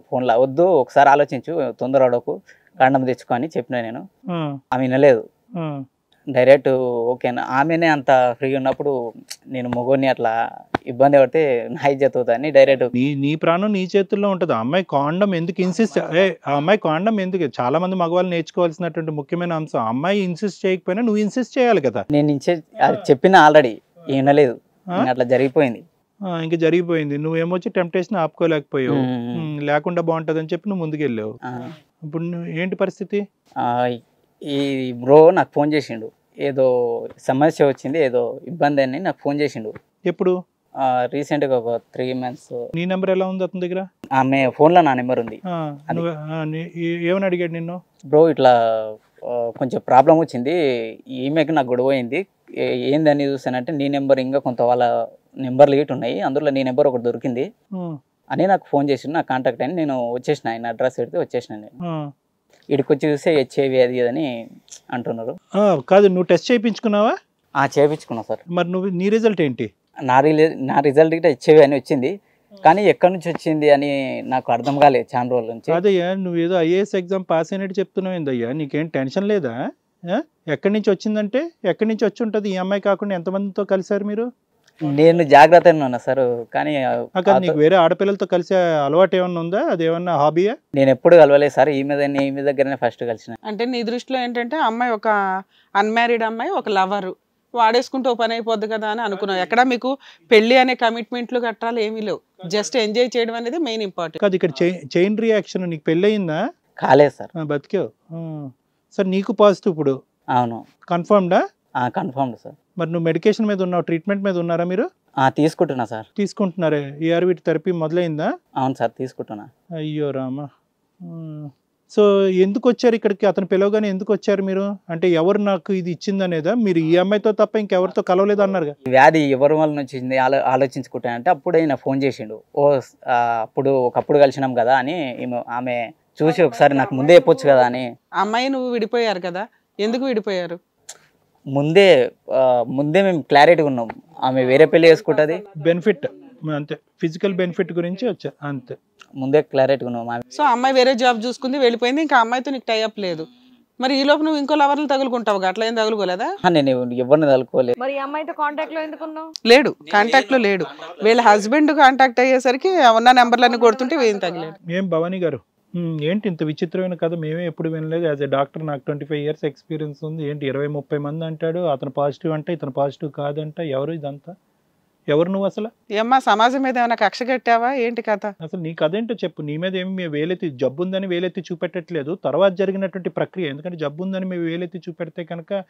ఫోన్లో, వద్దు ఒకసారి ఆలోచించు, తొందర అడకు, కాండం తెచ్చుకొని చెప్పిన నేను. ఆమె వినలేదు, డైరెక్ట్ ఓకే అన్న. ఆమెనే అంత ఫ్రీగా ఉన్నప్పుడు నేను మొగోని అట్లా ఇబ్బంది పడితే నా ఇజ్జత్ అవుతుందని డైరెక్ట్. నీ ప్రాణం నీ చేతుల్లో ఉంటుంది. ఆ అమ్మాయి కాండం ఎందుకు ఇన్సిస్ట్, ఆ అమ్మాయి కాండం ఎందుకు, చాలా మంది మగవాళ్ళు నేర్చుకోవాల్సినటువంటి ముఖ్యమైన అంశం. ఆ అమ్మాయి ఇన్సిస్ట్ చేయకపోయినా నువ్వు ఇన్సిస్ట్ చేయాలి కదా. నేను అది చెప్పిన ఆల్రెడీ వినలేదు, అట్లా జరిగిపోయింది. ఇంకా జరిగిపోయింది, నువ్వేమొచ్చి టెంప్టేషన్ ఆపుకోలేకపోయావు. లేకుండా బాగుంటుందని చెప్పి నువ్వు ముందుకెళ్ళావు. ఇప్పుడు ఏంటి పరిస్థితి? ఈ బ్రో నాకు ఫోన్ చేసిండు, ఏదో సమస్య వచ్చింది, ఏదో ఇబ్బంది అని నాకు ఫోన్ చేసిండు. ఎప్పుడు? రీసెంట్గా ఒక 3 months. నీ నెంబర్ ఎలా ఉంది అతని దగ్గర? ఆమె ఫోన్లో నా నెంబర్ ఉంది. ఏమని అడిగాడు నిన్ను? బ్రో ఇట్లా కొంచెం ప్రాబ్లం వచ్చింది, ఈమెకి నాకు గొడవ అయింది, ఏందని చూసానంటే నీ నెంబర్ ఇంకా కొంత వాళ్ళ నెంబర్లు ఇటు ఉన్నాయి, అందులో నీ నెంబర్ ఒకటి దొరికింది అని నాకు ఫోన్ చేసిండు. నాకు కాంటాక్ట్ అని నేను వచ్చేసిన, ఆయన అడ్రస్ పెడితే వచ్చేసిన. నేను ఇక్కడికి వచ్చి చూస్తే హెచ్ఐవి అది అని అంటున్నారు. కాదు, నువ్వు టెస్ట్ చేయించుకున్నావా? చేయించుకున్నా సార్. మరి నీ రిజల్ట్ ఏంటి? నా రిజల్ట్ గిట్ట హెచ్ఐవి అని వచ్చింది, కానీ ఎక్కడి నుంచి వచ్చింది అని నాకు అర్థం కాలేదు చాలా రోజుల నుంచి. అదయ్యా, నువ్వు ఏదో ఐఏఎస్ ఎగ్జామ్ పాస్ అయినట్టు చెప్తున్నావు ఏందయ్యా, నీకేం టెన్షన్ లేదా? ఎక్కడి నుంచి వచ్చిందంటే ఎక్కడి నుంచి వచ్చి ఉంటుంది? ఈ అమ్మాయి కాకుండా ఎంతమందితో కలిసారు మీరు? నేను జాగ్రత్తగా ఉన్నా సార్, కానీ నీకు వేరే ఆడపిల్లలతో కలిసే అలవాటు ఏమన్నా ఉందా? అదేమన్నా హాబీయా? నేను ఎప్పుడు కలవలేదు సార్, ఈమె దగ్గరనే ఫస్ట్ కలిసిన. అంటే నీ దృష్టిలో ఏంటంటే అమ్మాయి ఒక అన్మ్యారీడ్ అమ్మాయి, ఒక లవర్, వాడేసుకుంటూ పని అయిపోద్ది కదా అని అనుకున్నావు. ఎక్కడ మీకు పెళ్లి అనే కమిట్మెంట్లు కట్టాలి ఏమీ లేవు, జస్ట్ ఎంజాయ్ చేయడం అనేది మెయిన్ ఇంపార్టెంట్. కాదు, ఇక్కడ చైన్ రియాక్షన్. నీకు పెళ్ళి అయిందా? కాలేదు సార్. బతికావు సార్. నీకు పాజిటివ్ ఇప్పుడు? అవును. కన్ఫర్మ్డా? Confirmed sir. మరి నువ్వు మెడికేషన్ మీద ఉన్నావు, ట్రీట్మెంట్ మీద ఉన్నారా మీరు? తీసుకుంటున్నా సార్. తీసుకుంటున్నారే? ఏఆర్వి థెరపీ మొదలైందా? అవును సార్, తీసుకుంటున్నా. అయ్యో రామా. సో ఎందుకు వచ్చారు ఇక్కడికి? అతను పిలవగానే ఎందుకు వచ్చారు మీరు? అంటే ఎవరు నాకు ఇది ఇచ్చిందనేదా? మీరు ఈ అమ్మాయితో తప్ప ఇంకెవరితో కలవలేదు అన్నారు. వ్యాధి ఎవరి వల్ల వచ్చింది ఆలోచించుకుంటానంటే అప్పుడు ఆయన ఫోన్ చేసిండు. ఒకప్పుడు కలిసినాం కదా అని, ఆమె చూసి ఒకసారి నాకు ముందే చెప్పొచ్చు కదా అని. అమ్మాయి నువ్వు విడిపోయారు కదా, ఎందుకు విడిపోయారు? ముందే మేము క్లారిటీ ఉన్నాం, ఆమె వేరే పెళ్లి చేసుకుంటది, బెనిఫిట్ అంతే, ఫిజికల్ బెనిఫిట్ గురించి వచ్చా అంతే, ముందే క్లారిటీ ఉన్నాం. సో అమ్మాయి వేరే జాబ్ చూసుకుంది, వెళ్ళిపోయింది, ఇంకా అమ్మాయితో నీకు టైఅప్ లేదు. మరి ఈ లోపు నువ్వు ఇంకో లవర్లు తగులుకుంటావు, అట్లా ఏం తగులుకోలేదా? నేను ఎవరిని తగులుకోలేదు. మరి అమ్మాయితో కాంటాక్ట్ లో ఎందుకున్నావు? లేడు, కాంటాక్ట్ లో లేడు. వీళ్ళ హస్బెండ్ కాంటాక్ట్ అయ్యేసరికి ఉన్న నెంబర్లన్నీ కొడుతుంటే ఏం తగలేదు. ఏం భవానీ గారు, ఏంటి ఇంత విచిత్రమైన కథ? మేమే ఎప్పుడు వినలేదు. యాజ్ ఎ డాక్టర్ నాకు 25 years ఎక్స్పీరియన్స్ ఉంది. ఏంటి 20-30 మంది అంటాడు, అతను పాజిటివ్ అంటే ఇతను పాజిటివ్ కాదంట. ఎవరు ఇదంతా? ఎవరు నువ్వు అసలు? ఏమ్మా సమాజం మీద ఏమైనా కక్ష కట్టావా ఏంటి కథ? అసలు నీ కథ ఏంటో చెప్పు. నీ మీద ఏమి వేలెత్తి జబ్బు ఉందని వేలెత్తి చూపెట్టట్లేదు, తర్వాత జరిగినటువంటి ప్రక్రియ. ఎందుకంటే జబ్బు ఉందని మేము వేలెత్తి చూపెడితే కనుక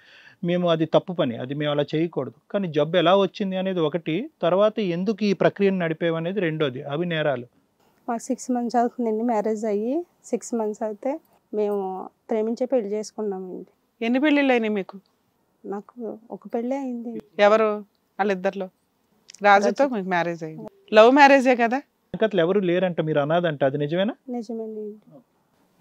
మేము అది తప్పు పని, అది మేము అలా చేయకూడదు. కానీ జబ్బు ఎలా వచ్చింది అనేది ఒకటి, తర్వాత ఎందుకు ఈ ప్రక్రియను నడిపేవి అనేది రెండోది. అవి నేరాలు. మాకు 6 months అవుతుందండి మ్యారేజ్ అయ్యి. 6 months అయితే మేము ప్రేమించే పెళ్లి చేసుకున్నామండి. ఎన్ని పెళ్ళిళ్ళు అయినాయి మీకు? నాకు ఒక పెళ్ళి అయింది. ఎవరు వాళ్ళిద్దరిలో? రాజుతో మీకు మ్యారేజ్ అయింది. లవ్ మ్యారేజే కదా? వెనకట్లు ఎవరు లేరంట, మీరు అనాదంట, అది నిజమేనా? నిజమేనండి.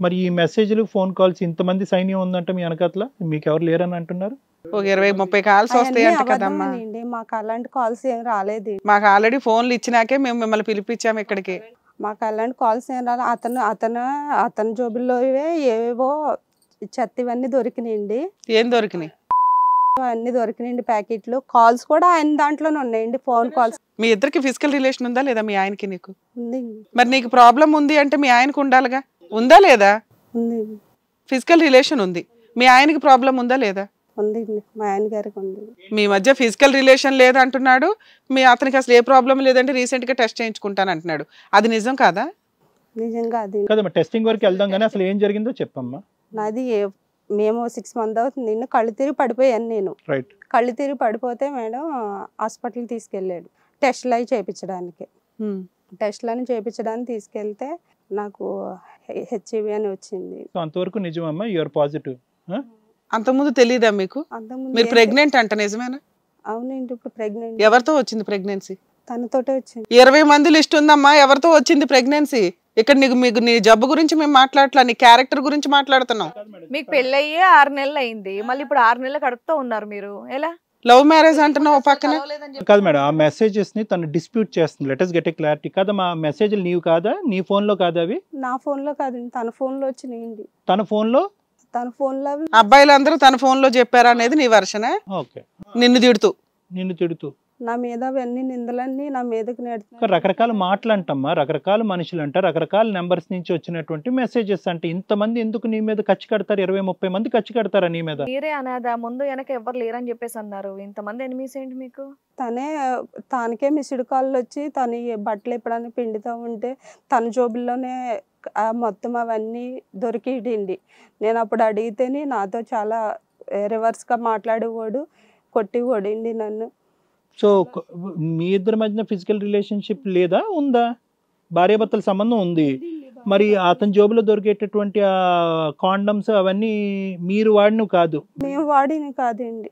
మరి ఈ మెసేజ్లు ఫోన్ కాల్స్ ఇంతమంది సైన్యం ఉందంట మీ వెనకట్ల, మీకు ఎవరు లేరని అంటున్నారు? ఒక 20-30 కాల్స్ వస్తాయంట కదమ్మా. మాకు అలాంటి కాల్స్ ఏం రాలేదు. మాకు ఆల్రెడీ ఫోన్లు ఇచ్చినాకే మేము మిమ్మల్ని పిలిపించాము ఇక్కడికి. మాకు అలాంటి కాల్స్ ఏం రాలేదు. అతని జోబుల్లో ఏవేవో చెత్త ఇవన్నీ దొరికినాయండి. ఏం దొరికినాయి? అన్ని దొరికినాయండి ప్యాకెట్లు. కాల్స్ కూడా ఆయన దాంట్లోనే ఉన్నాయండి, ఫోన్ కాల్స్. మీ ఇద్దరికి ఫిజికల్ రిలేషన్ ఉందా లేదా? మీ ఆయనకి నీకు ఉంది. మరి నీకు ప్రాబ్లం ఉంది అంటే మీ ఆయనకు ఉండాలిగా, ఉందా లేదా? ఉంది. ఫిజికల్ రిలేషన్ ఉంది, మీ ఆయనకి ప్రాబ్లం ఉందా లేదా? ఉంది, మా ఆయన గారికి ఉంది. మీ మధ్య ఫిజికల్ రిలేషన్ లేదంటున్నాడు, అతనికి అసలు ఏ ప్రాబ్లం లేదంటే రీసెంట్ గా టెస్ట్ చేయించుకుంటాను అంటున్నాడు. అది నిజం కాదా? నిజంగా అది కదమ్మా. టెస్టింగ్ వరకు వెళ్దాం కానీ అసలు ఏం జరిగిందో చెప్పమ్మా. నాది మేము 6 months అవుతుంది, కళ్ళు తిరిగి పడిపోయాను నేను. కళ్ళు తిరిగి పడిపోతే మేడం హాస్పిటల్కి తీసుకెళ్ళాడు టెస్ట్లు అవి చేయించడానికి. టెస్ట్లను చేయించడానికి తీసుకెళ్తే నాకు హెచ్ఐవి అని వచ్చింది. అంతవరకు నిజమమ్మా? You're positive? అంతకుముందు తెలియదా మీకు? అంతకుముందు మీరు ప్రెగ్నెంట్ అంట, నిజమేనా? అవునండి, ఇప్పుడు ప్రెగ్నెంట్. ఎవరితో వచ్చింది ప్రెగ్నెన్సీ? తనతోటే వచ్చింది. 20 మంది లిస్ట్ ఉందమ్మా, ఎవరితో వచ్చింది ప్రెగ్నెన్సీ? ఇక్కడ మీకు నీ జబ్బు గురించి మేము మాట్లాడట్లా, నీ క్యారెక్టర్ గురించి మాట్లాడుతున్నాం. మీకు పెళ్ళయ్యే 6 నెలలు అయింది, మళ్ళీ ఇప్పుడు 6 నెలలు కడుపుతూ ఉన్నారు మీరు, ఎలా? లవ్ మ్యారేజ్ అంటున్నావు పక్కన. కాదు మేడం, ఆ మెసేజెస్ ని తను డిస్ప్యూట్ చేస్తుంది. Let us get a clarity. కదా మా మెసేజ్లు నీవు కాదా? నీ ఫోన్ లో కాదా అవి? నా ఫోన్ లో కాదండి, తన ఫోన్ లో వచ్చినాయండి. తన ఫోన్ లో అబ్బాయిలందరూ తన ఫోన్ లో చెప్పారా అనేది నీ వర్షనే? ఓకే. నిన్ను తిడుతూ నా మీద అవన్నీ నిందలన్నీ నా మీదకి నేడుతున్నారు. రకరకాల మాటలు అంటమ్మా, రకరకాల మనుషులు అంట, రకరకాల నెంబర్స్ నుంచి వచ్చినటువంటి మెసేజెస్ అంటే ఇంతమంది ఎందుకు నీ మీద ఖర్చు కడతారు? 20-30 మంది ఖర్చు కడతారా నీ మీద? మీరే అనాదా, ముందు వెనక ఎవరు లేరని చెప్పేసి అన్నారు, ఇంతమంది ఎనిమిస్ ఏంటి మీకు? తనకే మిస్డ్ కాళ్ళు వచ్చి తను బట్టలు ఎప్పుడైనా పిండుతూ ఉంటే తన జోబుల్లోనే మొత్తం అవన్నీ దొరికిండి. నేను అప్పుడు అడిగితేనే నాతో చాలా రివర్స్గా మాట్లాడేవాడు, కొట్టివాడండి నన్ను. సో మీ ఇద్దరి మధ్యన ఫిజికల్ రిలేషన్షిప్ లేదా? ఉందా? భార్యాభర్తల సంబంధం ఉంది. మరి అతని జోబులో దొరికేటటువంటి ఆ కాండమ్స్ అవన్నీ మీరు వాడినవి కాదు? మేము వాడిని కాదండి,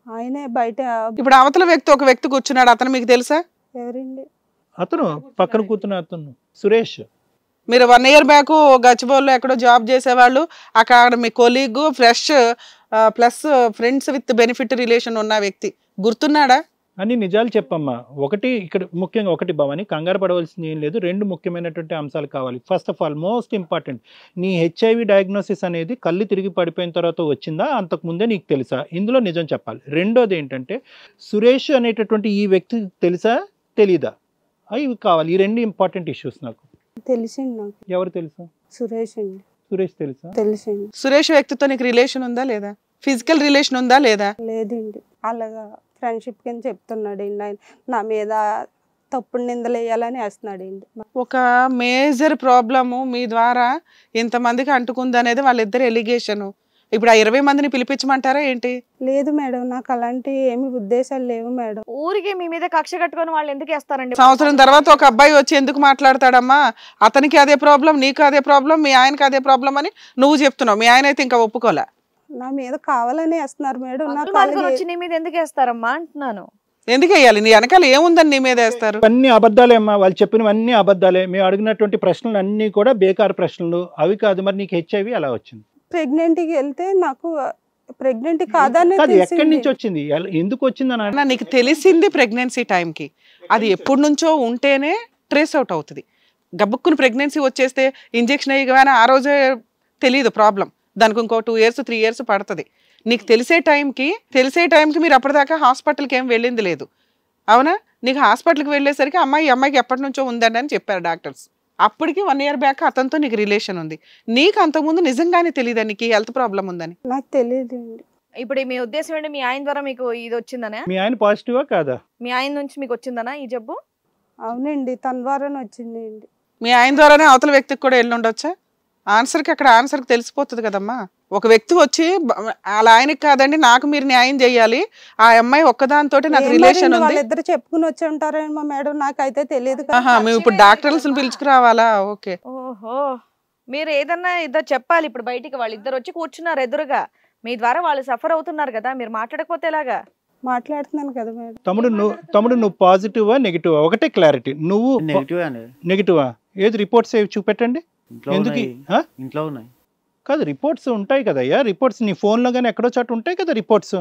ఆయనే బయట. ఇప్పుడు అవతల వ్యక్తి ఒక వ్యక్తి కూర్చున్నాడు, అతను మీకు తెలుసా? ఎవరండి అతను? పక్కన కూర్చున్న అతను సురేష్. మీరు 1 year బ్యాక్ గచ్చిబౌలిలో ఎక్కడో జాబ్ చేసేవాళ్ళు, అక్కడ మీ colleague fresh plus friends with benefit relation ఉన్న వ్యక్తి గుర్తున్నాడా? అని నిజాలు చెప్పమ్మా. ఒకటి ఇక్కడ ముఖ్యంగా ఒకటి భవాని, కంగారు పడవలసింది ఏం లేదు. 2 ముఖ్యమైనటువంటి అంశాలు కావాలి. First of all most important, నీ HIV డయాగ్నోసిస్ అనేది కళ్ళు తిరిగి పడిపోయిన తర్వాత వచ్చిందా, అంతకుముందే నీకు తెలుసా? ఇందులో నిజం చెప్పాలి. రెండోది ఏంటంటే, సురేష్ అనేటటువంటి ఈ వ్యక్తి తెలుసా తెలీదా? అవి కావాలి. ఈ 2 ఇంపార్టెంట్ ఇష్యూస్ నాకు. తెలిసింది నాకు. ఎవరు తెలుసా? సురేష్ అండి. సురేష్ తెలుసా? తెలిసింది. సురేష్ వ్యక్తితో నీకు రిలేషన్ ఉందా లేదా? ఫిజికల్ రిలేషన్ ఉందా లేదా? లేదండి, అలాగా ఫ్రెండ్షిప్ కింద చెప్తున్నాడు అండి. ఆయన నా మీద తప్పుడు నిందలు వేయాలని వేస్తున్నాడు అండి. ఒక మేజర్ ప్రాబ్లము మీ ద్వారా ఇంతమందికి అంటుకుంది అనేది వాళ్ళిద్దరు ఎలిగేషను. ఇప్పుడు ఆ 20 మందిని పిలిపించమంటారా ఏంటి? లేదు మేడం, నాకు అలాంటి ఏమి ఉద్దేశాలు లేవు మేడం. ఊరికి మీ మీద కక్ష కట్టుకొని వాళ్ళు ఎందుకు వేస్తారండి? సంవత్సరం తర్వాత ఒక అబ్బాయి వచ్చి ఎందుకు మాట్లాడతాడమ్మా, అతనికి అదే ప్రాబ్లం, నీకు అదే ప్రాబ్లం, మీ ఆయనకి అదే ప్రాబ్లం అని నువ్వు చెప్తున్నావు. మీ ఆయన అయితే ఇంకా ఒప్పుకోలే. నా మీద కావాలని వేస్తున్నారు మేడం. వచ్చి నీ మీద ఎందుకు వేస్తారమ్మా అంటున్నాను. ఎందుకు వేయాలి? నీ వెనకాల ఏముందని నీ మీద వేస్తారు? అన్ని అబద్ధాలే అమ్మా, వాళ్ళు చెప్పినవన్నీ అబద్ధాలే. మేము అడిగినటువంటి ప్రశ్నలు అన్ని కూడా బేకారు ప్రశ్నలు. అవి కాదు. మరి నీకు HIV ఎలా వచ్చింది? ప్రెగ్నెంట్కి వెళ్తే నాకు ప్రెగ్నెంట్ కాదని ఎక్కడి నుంచి వచ్చింది, ఎందుకు వచ్చింది అని నీకు తెలిసింది ప్రెగ్నెన్సీ టైంకి. అది ఎప్పటి నుంచో ఉంటేనే ట్రేస్ అవుట్ అవుతుంది. గబ్బుక్కుని ప్రెగ్నెన్సీ వచ్చేస్తే ఇంజెక్షన్ అయ్యగానే ఆ రోజే తెలియదు ప్రాబ్లం, దానికి ఇంకో 2 years 3 years పడుతుంది. నీకు తెలిసే టైంకి మీరు అప్పటిదాకా హాస్పిటల్కి ఏం వెళ్ళింది లేదు, అవునా? నీకు హాస్పిటల్కి వెళ్ళేసరికి అమ్మాయికి ఎప్పటి నుంచో ఉందండి అని చెప్పారు డాక్టర్స్. అప్పటికి 1 year బ్యాక్ అతనితో నీకు రిలేషన్ ఉంది. నీకు అంతకుముందు నిజంగానే తెలియదా నీకు హెల్త్ ప్రాబ్లం ఉందని? నాకు తెలియదు. ఇప్పుడు మీ ఉద్దేశం ఏంటి, మీ ఆయన ద్వారా మీకు ఇది వచ్చిందనే? మీ ఆయన పాజిటివా కాదా? మీ ఆయన నుంచి మీకు వచ్చిందనా ఈ జబ్బు? అవునండి, తన ద్వారానే వచ్చింది అండి. మీ ఆయన ద్వారానే అవతల వ్యక్తికి కూడా వెళ్ళి ఉండొచ్చా? ఆన్సర్కి అక్కడ ఆన్సర్కి తెలిసిపోతుంది కదమ్మా. ఒక వ్యక్తి వచ్చి అలా ఆయనకి కాదండి నాకు మీరు న్యాయం చేయాలి, ఆ అమ్మాయి ఒక్కదానితో నాకు రిలేషన్ ఉంది, వాళ్ళిద్దరు చెప్పుకుని వచ్చి ఉంటారేమో మేడం, నాకైతే తెలియదు. మేము ఇప్పుడు డాక్టర్స్ పిలుచుకురావాలా? ఓకే. ఓహో, మీరు ఏదన్నా ఇద్దరు చెప్పాలి. ఇప్పుడు బయటికి వాళ్ళిద్దరు వచ్చి కూర్చున్నారు ఎదురుగా, మీ ద్వారా వాళ్ళు సఫర్ అవుతున్నారు కదా, మీరు మాట్లాడకపోతే ఎలాగా? మాట్లాడుతున్నాను కదా మేడం. తమ్ముడు నువ్వు పాజిటివా నెగిటివా? ఒకటే క్లారిటీ. నువ్వు నెగిటివా? ఏది రిపోర్ట్స్ చూపెట్టండి. ఎందుకు? ఇంట్లో ఉన్నాయి కాదు, రిపోర్ట్స్ ఉంటాయి కదయ్యా. రిపోర్ట్స్ నీ ఫోన్ లో కానీ ఎక్కడో చాటు ఉంటాయి కదా రిపోర్ట్స్.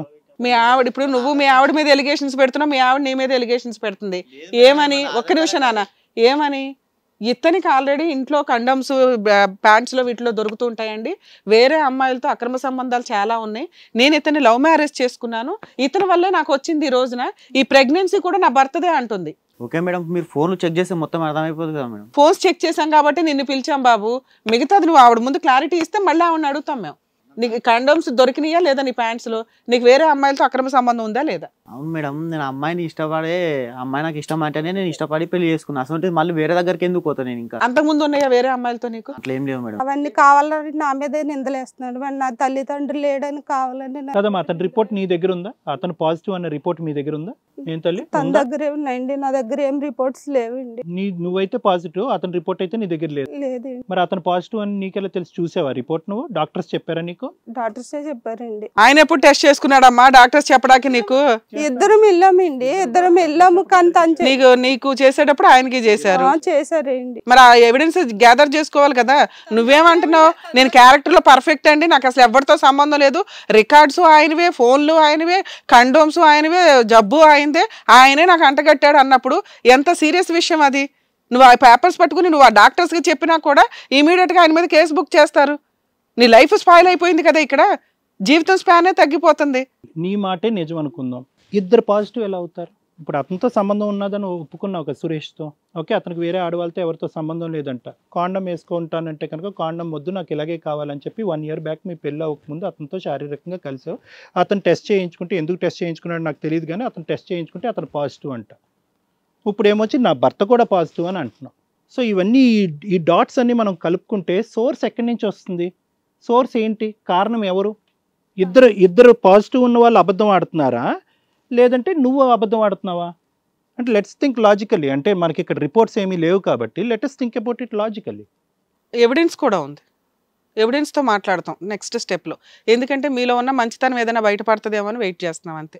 మీ ఆవిడ ఇప్పుడు నువ్వు మీ ఆవిడ మీద ఎలిగేషన్స్ పెడుతున్నావు, మీ ఆవిడ నీ మీద ఎలిగేషన్స్ పెడుతుంది. ఏమని? ఒక్క నిమిషం నాన్న, ఏమని? ఇతనికి ఆల్రెడీ ఇంట్లో కండమ్స్ ప్యాంట్స్లో వీటిలో దొరుకుతూ ఉంటాయండి. వేరే అమ్మాయిలతో అక్రమ సంబంధాలు చాలా ఉన్నాయి. నేను ఇతన్ని లవ్ మ్యారేజ్ చేసుకున్నాను, ఇతని వల్లే నాకు వచ్చింది ఈ రోజున. ఈ ప్రెగ్నెన్సీ కూడా నా భర్తదే అంటుంది. ఓకే మేడం, మీరు ఫోన్లు చెక్ చేస్తే మొత్తం అర్థమైపోతుంది కదా మేడం. ఫోన్స్ చెక్ చేసాం కాబట్టి నిన్ను పిలిచాం బాబు. మిగతాది నువ్వు ఆవిడ ముందు క్లారిటీ ఇస్తే మళ్ళీ ఆవిడని అడుగుతాం మేము. నీకు కండోమ్స్ దొరికినాయా లేదా నీ ప్యాంట్స్లో? నీకు వేరే అమ్మాయిలతో అక్రమ సంబంధం ఉందా లేదా? అవును మేడం, నేను అమ్మాయిని ఇష్టపడే, అమ్మాయి నాకు ఇష్టం అంటేనే నేను ఇష్టపడి పెళ్లి చేసుకున్నా. అసలు మళ్ళీ వేరే దగ్గరికి ఎందుకు పోతా నేను? ఇంకా అంతకుముందు ఉన్నాయా వేరే అమ్మాయిలతో నీకు? అట్లా ఏం లేవు మేడం. అవన్నీ కావాలని నా మీదే నిందలేస్తున్నాడు. మరి నా తల్లిదండ్రులు లేడని కావాలని కదమ్మా, అతని రిపోర్ట్ నీ దగ్గర ఉందా? అతను పాజిటివ్ అన్న రిపోర్ట్ మీ దగ్గర ఉందా? ఏం తల్లి తన దగ్గర ఏమున్నాయండి, నా దగ్గర ఏం రిపోర్ట్స్ లేవండి. నువ్వైతే పాజిటివ్, అతని రిపోర్ట్ అయితే నీ దగ్గర లేదు. లేదండి. మరి అతను పాజిటివ్ అని నీకెలా తెలిసి? చూసావా రిపోర్ట్? నువ్వు డాక్టర్స్ చెప్పారా నీకు? డాక్టర్సే చెప్పారండి. ఆయన ఎప్పుడు టెస్ట్ చేసుకున్నాడమ్మా డాక్టర్స్ చెప్పడానికి నీకు? ఇద్దరం వెళ్ళామండి, ఇద్దరం వెళ్ళాము. కానీ తను నీకు చేసేటప్పుడు ఆయనకి చేశారు. చేశారండి. మరి ఆ ఎవిడెన్స్ గ్యాదర్ చేసుకోవాలి కదా. నువ్వేమంటున్నావు? నేను క్యారెక్టర్ లో పర్ఫెక్ట్ అండి, నాకు అసలు ఎవరితో సంబంధం లేదు, రికార్డ్స్ ఆయనవే, ఫోన్లు ఆయనవే, కండోమ్స్ ఆయనవే, జబ్బు ఆయనదే, ఆయనే నాకు అంటగట్టాడు అన్నప్పుడు ఎంత సీరియస్ విషయం అది. నువ్వు ఆ పేపర్స్ పట్టుకుని నువ్వు ఆ డాక్టర్స్కి చెప్పినా కూడా ఇమీడియట్గా ఆయన మీద కేసు బుక్ చేస్తారు. నీ లైఫ్ స్పాయిల్ అయిపోయింది కదా, ఇక్కడ జీవితం స్పానే తగ్గిపోతుంది. నీ మాటే నిజం అనుకుందాం, ఇద్దరు పాజిటివ్ ఎలా అవుతారు? ఇప్పుడు అతనితో సంబంధం ఉన్నదని ఒప్పుకున్నావు కదా సురేష్తో, ఓకే, అతనికి వేరే ఆడవాళ్ళతో ఎవరితో సంబంధం లేదంట, కాండం వేసుకుంటానంటే కనుక కాండం వద్దు నాకు ఇలాగే కావాలని చెప్పి 1 year బ్యాక్ మీ పెళ్ళి అవ్వకముందు అతనితో శారీరకంగా కలిసావు. అతను టెస్ట్ చేయించుకుంటే, ఎందుకు టెస్ట్ చేయించుకున్నాడు నాకు తెలియదు కానీ అతను టెస్ట్ చేయించుకుంటే అతను పాజిటివ్ అంట. ఇప్పుడు ఏమొచ్చి నా భర్త కూడా పాజిటివ్ అని అంటున్నాం. సో ఇవన్నీ ఈ డాట్స్ అన్ని మనం కలుపుకుంటే సోర్స్ ఎక్కడి నుంచి వస్తుంది? సోర్స్ ఏంటి? కారణం ఎవరు? ఇద్దరు పాజిటివ్ ఉన్న వాళ్ళు అబద్ధం ఆడుతున్నారా, లేదంటే నువ్వు అబద్ధం ఆడుతున్నావా? అంటే లెట్స్ థింక్ లాజికల్లీ. అంటే మనకి ఇక్కడ రిపోర్ట్స్ ఏమీ లేవు కాబట్టి let's think about it logically. Evidence కూడా ఉంది, ఎవిడెన్స్తో మాట్లాడతాం నెక్స్ట్ స్టెప్లో. ఎందుకంటే మీలో ఉన్న మంచితనం ఏదైనా బయటపడుతుందేమో అని వెయిట్ చేస్తున్నాం అంతే.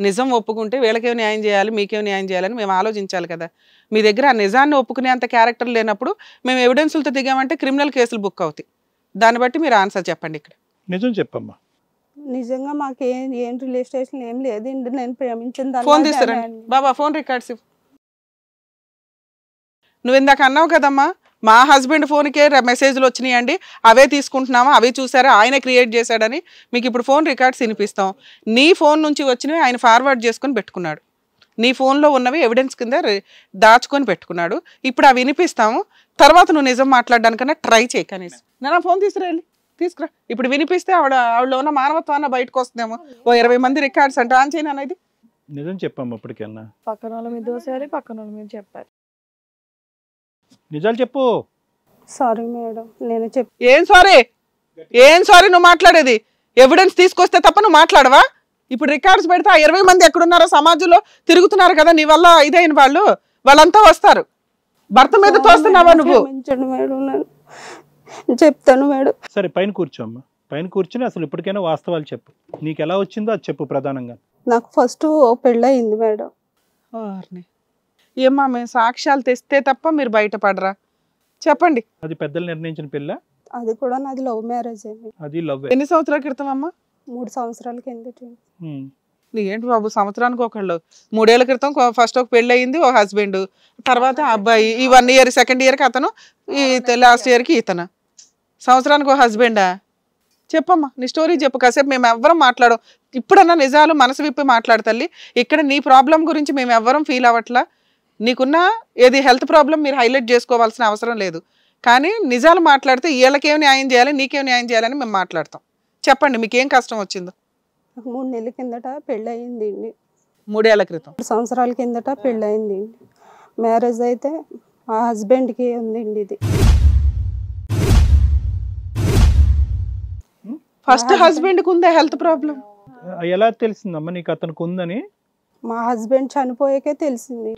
నిజం ఒప్పుకుంటే వీళ్ళకేం న్యాయం చేయాలి, మీకేం న్యాయం చేయాలని మేము ఆలోచించాలి కదా. మీ దగ్గర ఆ నిజాన్ని ఒప్పుకునే అంత క్యారెక్టర్ లేనప్పుడు మేము ఎవిడెన్స్లతో దిగామంటే క్రిమినల్ కేసులు బుక్ అవుతాయి. దాన్ని బట్టి మీరు ఆన్సర్ చెప్పండి. ఇక్కడ నిజం చెప్పమ్మా. నిజంగా మాకు ఏం రిలేషన్ ఏం లేదండి. నేను ప్రేమించిన ఫోన్ తీస్తారండి బాబా, ఫోన్ రికార్డ్స్. నువ్వు ఇందాక అన్నావు కదమ్మా, మా హస్బెండ్ ఫోన్కే మెసేజ్లు వచ్చినాయండి, అవే తీసుకుంటున్నామా, అవే చూసారా, ఆయనే క్రియేట్ చేశాడని. మీకు ఇప్పుడు ఫోన్ రికార్డ్స్ వినిపిస్తాం. నీ ఫోన్ నుంచి వచ్చినవి ఆయన ఫార్వర్డ్ చేసుకొని పెట్టుకున్నాడు. నీ ఫోన్లో ఉన్నవి ఎవిడెన్స్ కింద దాచుకొని పెట్టుకున్నాడు. ఇప్పుడు అవి వినిపిస్తాము, తర్వాత నువ్వు నిజం మాట్లాడడానికన్నా ట్రై చేయి కనీసం. నా ఫోన్ తీసుకురా. ఇప్పుడు వినిపిస్తే ఆవిడలో ఉన్న మానవత్వాన్ని బయటకు వస్తుందేమో. ఓ 20 మంది రికార్డ్స్ అంటే ఆన్ చేయను అనేది. నిజం చెప్పమ్మా. ఇప్పటికన్నా పక్కన వాళ్ళ మీద దోసేయాలి, పక్కన వాళ్ళ మీద చెప్పాలి. నిజాలు చెప్పు. సారీ మేడం, నేను ఏం సారీ నువ్వు మాట్లాడేది? ఎవిడెన్స్ తీసుకొస్తే తప్ప నువ్వు మాట్లాడవా? ఇప్పుడు రికార్డ్స్ పెడితే ఆ 20 మంది ఎక్కడున్నారో సమాజంలో తిరుగుతున్నారు కదా, నీ వల్ల ఇదైన వాళ్ళంతా వస్తారు. భర్త మీద తోస్తున్నావా నువ్వు? చెప్తాను మేడం. సరే పైన కూర్చోమ్మా, పైన కూర్చుని అసలు ఇప్పటికైనా వాస్తవాలు చెప్పు. నీకు ఎలా వచ్చిందో అది చెప్పు. ప్రధానంగా నాకు ఫస్ట్ పెళ్ళి అయింది మేడం. ఏమా మేము సాక్ష్యాలు తెస్తే తప్ప మీరు బయటపడరా? చెప్పండి. అది పెద్దలు నిర్ణయించిన పెళ్ళ? అది కూడా నాది లవ్ మ్యారేజ్ అండి. అది లవ్. ఎన్ని సంవత్సరాల క్రితం అమ్మా? 3 సంవత్సరాల కిందట. ఏంటి బాబు, సంవత్సరానికి ఒకళ్ళు. 3 ఏళ్ల క్రితం ఫస్ట్ ఒక పెళ్ళి అయింది, ఒక హస్బెండ్, తర్వాత అబ్బాయి, ఈ 1 year, సెకండ్ ఇయర్కి అతను, ఈ లాస్ట్ ఇయర్కి ఇతను. సంవత్సరానికి ఒక హస్బెండా? చెప్పమ్మా నీ స్టోరీ చెప్పు. కాసేపు మేము ఎవ్వరం మాట్లాడం. ఇప్పుడన్నా నిజాలు మనసు విప్పి మాట్లాడతల్లి. ఇక్కడ నీ ప్రాబ్లం గురించి మేము ఎవ్వరం ఫీల్ అవ్వట్లా. నీకున్న ఏది హెల్త్ ప్రాబ్లం మీరు హైలైట్ చేసుకోవాల్సిన అవసరం లేదు. కానీ నిజాలు మాట్లాడితే వీళ్ళకేం న్యాయం చేయాలి, నీకేం న్యాయం చేయాలని మేము మాట్లాడతాం. చెప్పండి మీకేం కష్టం వచ్చిందో. 3 నెలల కిందట పెళ్ళి అయింది అండి. 3 ఏళ్ల క్రితం. 3 సంవత్సరాల కిందట పెళ్ళి అయింది. మ్యారేజ్ అయితే ఆ హస్బెండ్కి ఉందండి ఇది. ఫస్ట్ హస్బెండ్కి ఉందా హెల్త్ ప్రాబ్లం? ఎలా తెలిసిందమ్మా నీకు అతనికి ఉందని? మా హస్బెండ్ చనిపోయాకే తెలిసింది.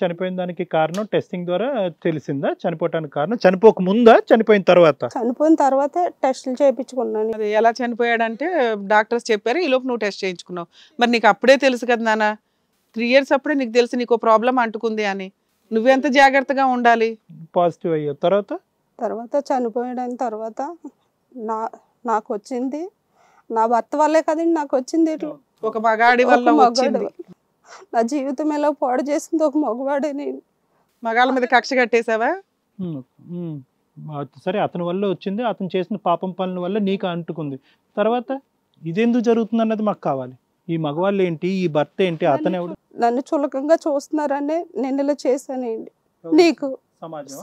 చనిపోయిన దానికి కారణం టెస్టింగ్ ద్వారా తెలిసిందా? చనిపోవటానికి కారణం చనిపోక ముందా, చనిపోయిన తర్వాత? చనిపోయిన తర్వాత టెస్టులు చేయించుకున్నాను. అది ఎలా చనిపోయాడంటే డాక్టర్స్ చెప్పారు, ఈ లోపు నువ్వు టెస్ట్ చేయించుకున్నావు. మరి నీకు అప్పుడే తెలుసు కదా నాన్న, 3 years అప్పుడే నీకు తెలుసు నీకు ప్రాబ్లం అంటుకుంది అని. నువ్వెంత జాగ్రత్తగా ఉండాలి. పాజిటివ్ అయ్యా తర్వాత చనిపోయడానికి తర్వాత నాకు వచ్చింది నా భర్త వల్లే కదండి. నాకు వచ్చింది ఒక మగాడి వల్ల వచ్చింది. నా జీవితం ఎలా పాడు చేసింది ఒక మగవాడే. నేను మగాళ్ళ మీద కక్ష కట్టేసావా? సరే, అతని వల్ల వచ్చింది, అతను చేసిన పాపం పనుల వల్ల నీకు అంటుకుంది. తర్వాత ఇదెందుకు జరుగుతుంది అన్నది మాకు కావాలి. ఈ మగవాళ్ళు ఏంటి, ఈ భర్త ఏంటి, అతను ఎవడు? నన్ను చులకంగా చూస్తున్నారనే నేను ఇలా చేశానండి. నీకు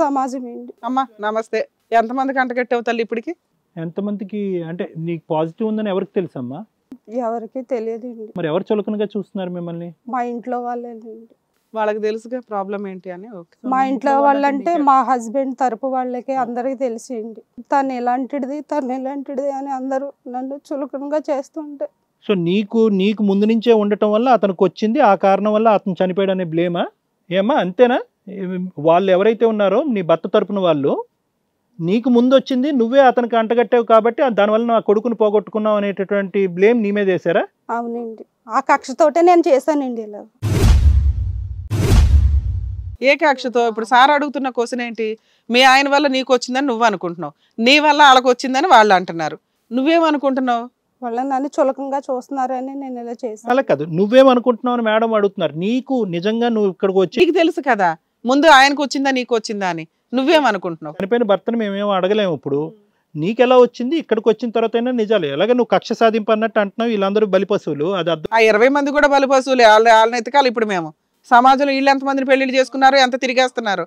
సమాజం ఏంటి? అమ్మా నమస్తే. ఎంతమందికి అంటగట్టావు తల్లి ఇప్పటికి? ఎంతమందికి అంటే నీకు పాజిటివ్ ఉందని ఎవరికి తెలుసమ్మా? ఎవరికి తెలియదండి. మరి ఎవరు చులకనగా చూస్తున్నారు మిమ్మల్ని? మా ఇంట్లో వాళ్ళేనండి. వాళ్ళకి తెలుసుగా ప్రాబ్లం ఏంటి అని. ఓకే. మా ఇంట్లో వాళ్ళంటే మా హస్బెండ్ తరపు వాళ్ళకి అందరికి తెలిసింది తను ఎలాంటిది అని అందరూ నన్ను చులకనగా చేస్తుంటే. సో నీకు ముందు నుంచే ఉండటం వల్ల అతనికి వచ్చింది, ఆ కారణం వల్ల అతను చనిపోయాడు అనే బ్లేమా? ఏమా అంతేనా? వాళ్ళు ఎవరైతే ఉన్నారో నీ భర్త తరపున వాళ్ళు, నీకు ముందు వచ్చింది, నువ్వే అతనికి అంటగట్టావు కాబట్టి దానివల్ల నా కొడుకుని పోగొట్టుకున్నావు అనేటటువంటి బ్లేమ్ నీ మీద వేసారా? అవునండి, ఆ కక్షతోటే నేను చేశానండి ఇలా. ఏ కక్షతో? ఇప్పుడు సార్ అడుగుతున్న క్వశ్చన్ ఏంటి? మీ ఆయన వల్ల నీకు వచ్చిందని నువ్వు అనుకుంటున్నావు, నీ వల్ల వాళ్ళకి వచ్చిందని వాళ్ళు అంటున్నారు. నువ్వేమనుకుంటున్నావు? వాళ్ళ నన్ను చులకంగా చూస్తున్నారని నేను ఇలా చేశాను. అలా కాదు, నువ్వేమనుకుంటున్నావు అని మేడం అడుగుతున్నారు. నీకు నిజంగా నువ్వు ఇక్కడికి వచ్చి నీకు తెలుసు కదా ముందు ఆయనకు వచ్చిందా నీకు వచ్చిందా అని. నువ్వేమనుకుంటున్నావు? చనిపోయిన భర్తను మేమేమో అడగలేము. ఇప్పుడు నీకెలా వచ్చింది, ఇక్కడికి వచ్చిన తర్వాత అయినా నిజాలు. ఎలాగే నువ్వు కక్ష సాధింపు అన్నట్టు అంటున్నావు, వీళ్ళందరూ బలిపశువులు. అది అర్థం. ఆ 20 మంది కూడా బలిపశువులే. వాళ్ళని ఎతకాలి ఇప్పుడు మేము. సమాజంలో వీళ్ళు ఎంతమందిని పెళ్లిళ్ళు చేసుకున్నారు, ఎంత తిరిగేస్తున్నారు.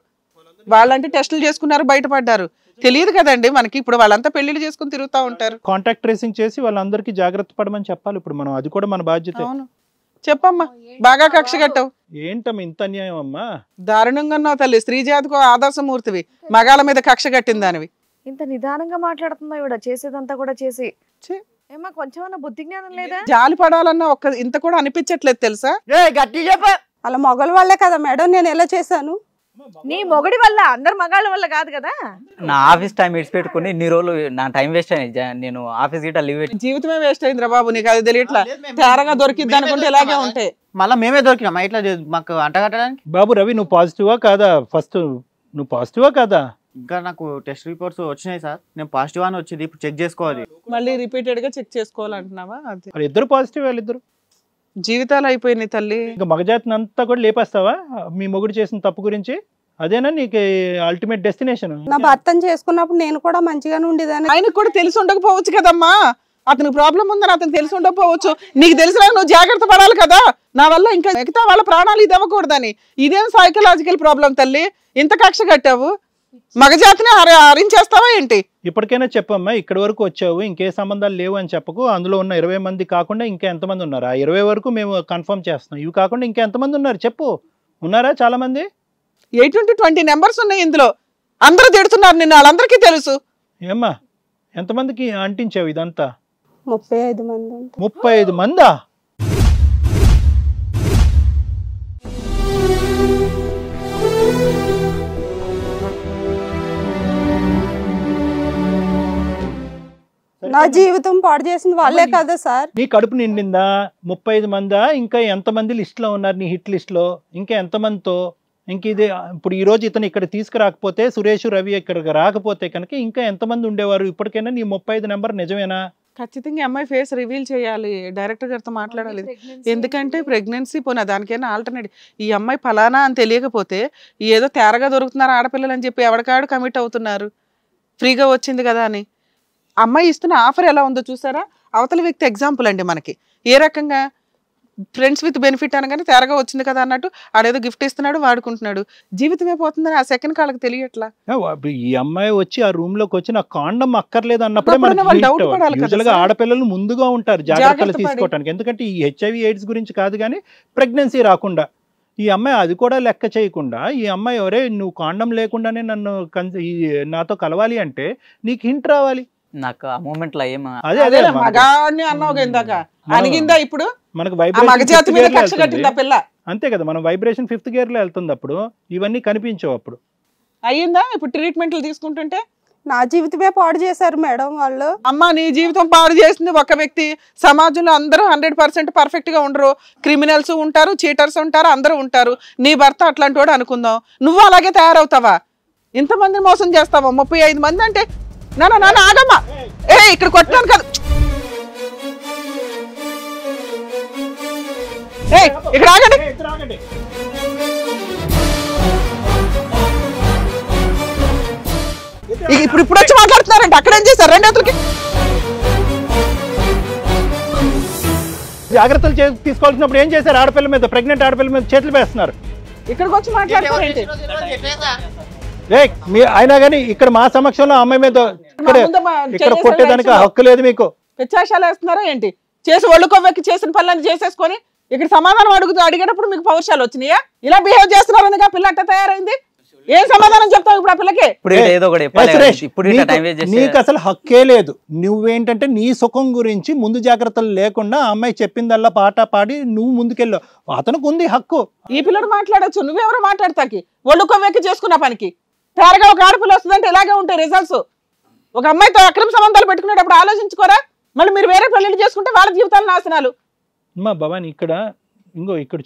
వాళ్ళంటే టెస్టులు చేసుకున్నారు, బయటపడ్డారు. తెలియదు కదండి మనకి. ఇప్పుడు వాళ్ళంతా పెళ్లిళ్ళు చేసుకుని తిరుగుతూ ఉంటారు. కాంటాక్ట్ ట్రేసింగ్ చేసి వాళ్ళందరికీ జాగ్రత్త పడమని చెప్పాలి ఇప్పుడు మనం. అది కూడా మన బాధ్యత. అవును, చెప్పమ్మా. బాగా కక్ష కట్టావు. ఏంటమ్మా ఇంత అన్యాయం అమ్మా? దారుణంగా ఉన్నావు తల్లి. స్త్రీ జాతికి ఆదర్శమూర్తివి, మగాళ్ళ మీద కక్ష కట్టిన దానివి. ఇంత నిదానంగా మాట్లాడుతుందా ఇవిడ? చేసేదంతా కూడా చేసి ఏమా కొంచెమన్నా బుద్ధి జ్ఞానం లేదా? జాలి పడాలన్నా ఒక్క ఇంత కూడా అనిపించట్లేదు తెలుసా? అలా మొగల వాళ్ళే కదా మేడం నేను ఎలా చేశాను. నీ మొగుడి వల్ల, అందరు మగాళ్ళ వల్ల కాదు కదా. నా ఆఫీస్ టైం ఇడిచిపెట్టుకుని ఇన్ని రోజులు నా టైం వేస్ట్ అయింది. నేను ఆఫీస్ గిట్ట లీవ్ పెట్టి జీవితమే వేస్ట్ అయిందిరా బాబు. నీకు అది తెలియట్లా. తేరగా దొరికిద్ది అనుకుంటే ఇలాగే ఉంటాయి. మళ్ళీ మేమే దొరికినాం ఇట్లా మాకు అంటగట్టడానికి. బాబు రవి, నువ్వు పాజిటివా కాదా? ఫస్ట్ నువ్వు పాజిటివా కాదా? ఇంకా నాకు టెస్ట్ రిపోర్ట్స్ వచ్చినాయి సార్. నేను పాజిటివ్ అని వచ్చింది, ఇప్పుడు చెక్ చేసుకోవాలి. మళ్ళీ రిపీటెడ్ గా చెక్ చేసుకోవాలంటున్నావా? అది వాళ్ళు ఇద్దరు పాజిటివ్, వాళ్ళిద్దరు జీవితాలు అయిపోయినాయి తల్లి. ఇంకా మగజాతిని అంతా కూడా లేపేస్తావా మీ మొగుడు చేసిన తప్పు గురించి? అదేనా నీకు అల్టిమేట్ డెస్టినేషన్? నా భర్తను చేసుకున్నప్పుడు నేను కూడా మంచిగానే ఉండేదాన్ని. ఆయనకు కూడా తెలిసి ఉండకపోవచ్చు కదమ్మా. అతనికి ప్రాబ్లం ఉందని అతను తెలిసి ఉండకపోవచ్చు. నీకు తెలిసినా నువ్వు జాగ్రత్త పడాలి కదా. నా వల్ల ఇంకా మిగతా వాళ్ళ ప్రాణాలు ఇది అవ్వకూడదని. ఇదేం సైకలాజికల్ ప్రాబ్లం తల్లి? ఇంత కక్ష కట్టావు, మగజాతిని హరించేస్తావా ఏంటి? ఇప్పటికైనా చెప్పమ్మా, ఇక్కడి వరకు వచ్చావు, ఇంకే సంబంధాలు లేవు అని చెప్పకు. అందులో ఉన్న 20 మంది కాకుండా ఇంకా ఎంతమంది ఉన్నారు? ఆ 20 వరకు మేము కన్ఫర్మ్ చేస్తున్నాం. ఇవి కాకుండా ఇంకా ఎంతమంది ఉన్నారు చెప్పు. ఉన్నారా చాలా మంది? 20 నెంబర్స్ ఉన్నాయి ఇందులో. అందరూ తిడుతున్నారు నిన్ను, వాళ్ళందరికీ తెలుసు. ఏమ్మా ఎంతమందికి అంటించావు ఇదంతా? 35 మంది. 35 మందా? నా జీవితం పాడు చేసింది వాళ్ళే కదా సార్. నీ కడుపు నిండిందా? 35 మందా? ఇంకా ఎంతమంది లిస్ట్ లో ఉన్నారు నీ హిట్ లిస్ట్ లో? ఇంకా ఎంతమందితో? ఇంక ఇది ఇప్పుడు ఈ రోజు ఇతను ఇక్కడ తీసుకురాకపోతే, సురేష్ రవి ఇక్కడికి రాకపోతే కనుక ఇంకా ఎంతమంది ఉండేవారు? ఇప్పటికైనా నీ 35 నెంబర్ నిజమేనా? ఖచ్చితంగా అమ్మాయి ఫేస్ రివీల్ చేయాలి, డైరెక్టర్ గారితో మాట్లాడాలి. ఎందుకంటే ప్రెగ్నెన్సీ పోనా దానికైనా ఆల్టర్నేటివ్. ఈ అమ్మాయి ఫలానా అని తెలియకపోతే ఏదో తేరగా దొరుకుతున్నారు ఆడపిల్లలు అని చెప్పి ఎవరికాడు కమిట్ అవుతున్నారు, ఫ్రీగా వచ్చింది కదా అని. అమ్మాయి ఇస్తున్న ఆఫర్ ఎలా ఉందో చూసారా? అవతల వ్యక్తి ఎగ్జాంపుల్ అండి మనకి. ఏ రకంగా ఫ్రెండ్స్ విత్ బెనిఫిట్ అనగానే తేరగా వచ్చింది కదా అన్నట్టు ఆడేదో గిఫ్ట్ ఇస్తున్నాడు, వాడుకుంటున్నాడు. జీవితమే పోతుందని ఆ సెకండ్ కాళ్ళకి తెలియట్లా. ఈ అమ్మాయి వచ్చి ఆ రూమ్ లోకి వచ్చి నాకు కాండం అక్కర్లేదు అన్నప్పుడే ఆడపిల్లలు ముందుగా ఉంటారు జాగ్రత్తలు తీసుకోవటానికి. ఎందుకంటే ఈ HIV AIDS గురించి కాదు కానీ ప్రెగ్నెన్సీ రాకుండా. ఈ అమ్మాయి అది కూడా లెక్క చేయకుండా ఈ అమ్మాయి ఎవరే నువ్వు కాండం లేకుండానే నన్ను నాతో కలవాలి అంటే నీకు హింట్ రావాలి. నాకు ఆ మూమెంట్ లో ఏం అదే మగాన్ని అన్నావు ఇందాక, అనిగిందా? ఇప్పుడు మనకు మగజాతి మీద కక్ష కట్టిందా పిల్ల? అంతే కదా, మనం వైబ్రేషన్ 5th గేర్ లో వెళ్తుంది. అప్పుడు ఇవన్నీ కనిపించవు. అప్పుడు అయ్యిందా? ఇప్పుడు ట్రీట్మెంట్లు తీసుకుంటుంటే నా జీవితమే పాడు చేశారు మేడం వాళ్ళు. అమ్మ నీ జీవితం పాడు చేసింది ఒక వ్యక్తి. సమాజంలో అందరూ 100% పర్ఫెక్ట్ గా ఉండరు. క్రిమినల్స్ ఉంటారు, చీటర్స్ ఉంటారు, అందరూ ఉంటారు. నీ భర్త అట్లాంటి వాడు అనుకుందాం. నువ్వు అలాగే తయారవుతావా? ఇంతమందిని మోసం చేస్తావా? 35 మంది అంటే నాన్న ఆగమ్మా. ఇక్కడ కొట్టాను కదా, ఇక్కడ ఆగండి. ఇప్పుడు వచ్చి మాట్లాడుతున్నారంటే అక్కడ ఏం చేశారు? 2 అతలకి జాగ్రత్తలు తీసుకోవాల్సినప్పుడు ఏం చేశారు? ఆడపిల్ల మీద, ప్రెగ్నెంట్ ఆడపిల్ల మీద చేతులు వేస్తున్నారు. ఇక్కడికి వచ్చి మాట్లాడతారేంటి? అయినా కానీ ఇక్కడ మా సమక్షంలో అమ్మాయి మీద ఇక్కడ కొట్టేదానికి హక్కు లేదు మీకు. వ్యత్యాసాలు వేస్తున్నారా ఏంటి? చేసి ఒళ్ళు కొవ్వెక్కి చేసిన పనులన్నీ చేసేసుకొని ఇక్కడ సమాధానం అడిగేటప్పుడు మీకు పౌరుషాలు వచ్చినాయా? ఇలా బిహేవ్ చేస్తున్నారనిగా పిల్ల అట్ట తయారైంది. ఏం సమాధానం చెప్తావు ఇప్పుడు ఆ పిల్లకి? నీకు అసలు హక్కే లేదు. నువ్వేంటంటే నీ సుఖం గురించి ముందు జాగ్రత్తలు లేకుండా ఆ అమ్మాయి చెప్పిందల్లా పాట పాడి నువ్వు ముందుకెళ్ళావు. అతనికి ఉంది హక్కు. ఈ పిల్లడు మాట్లాడచ్చు, నువ్వెవరో మాట్లాడతాకి ఒళ్ళు కొవ్వెక్కి చేసుకున్న పనికి. తయారుగా ఒక ఆడపిల్ల వస్తుందంటే ఇలాగే ఉంటాయి రిజల్ట్స్. ఒక అమ్మాయితో అక్రమ సంబంధాలు పెట్టుకునేటప్పుడు ఆలోచించుకోరా? మళ్ళీ మీరు వేరే పెళ్లిళ్ళు చేసుకుంటే వాళ్ళ జీవితాలు నాశనాలు. అమ్మా భవాని ఇక్కడ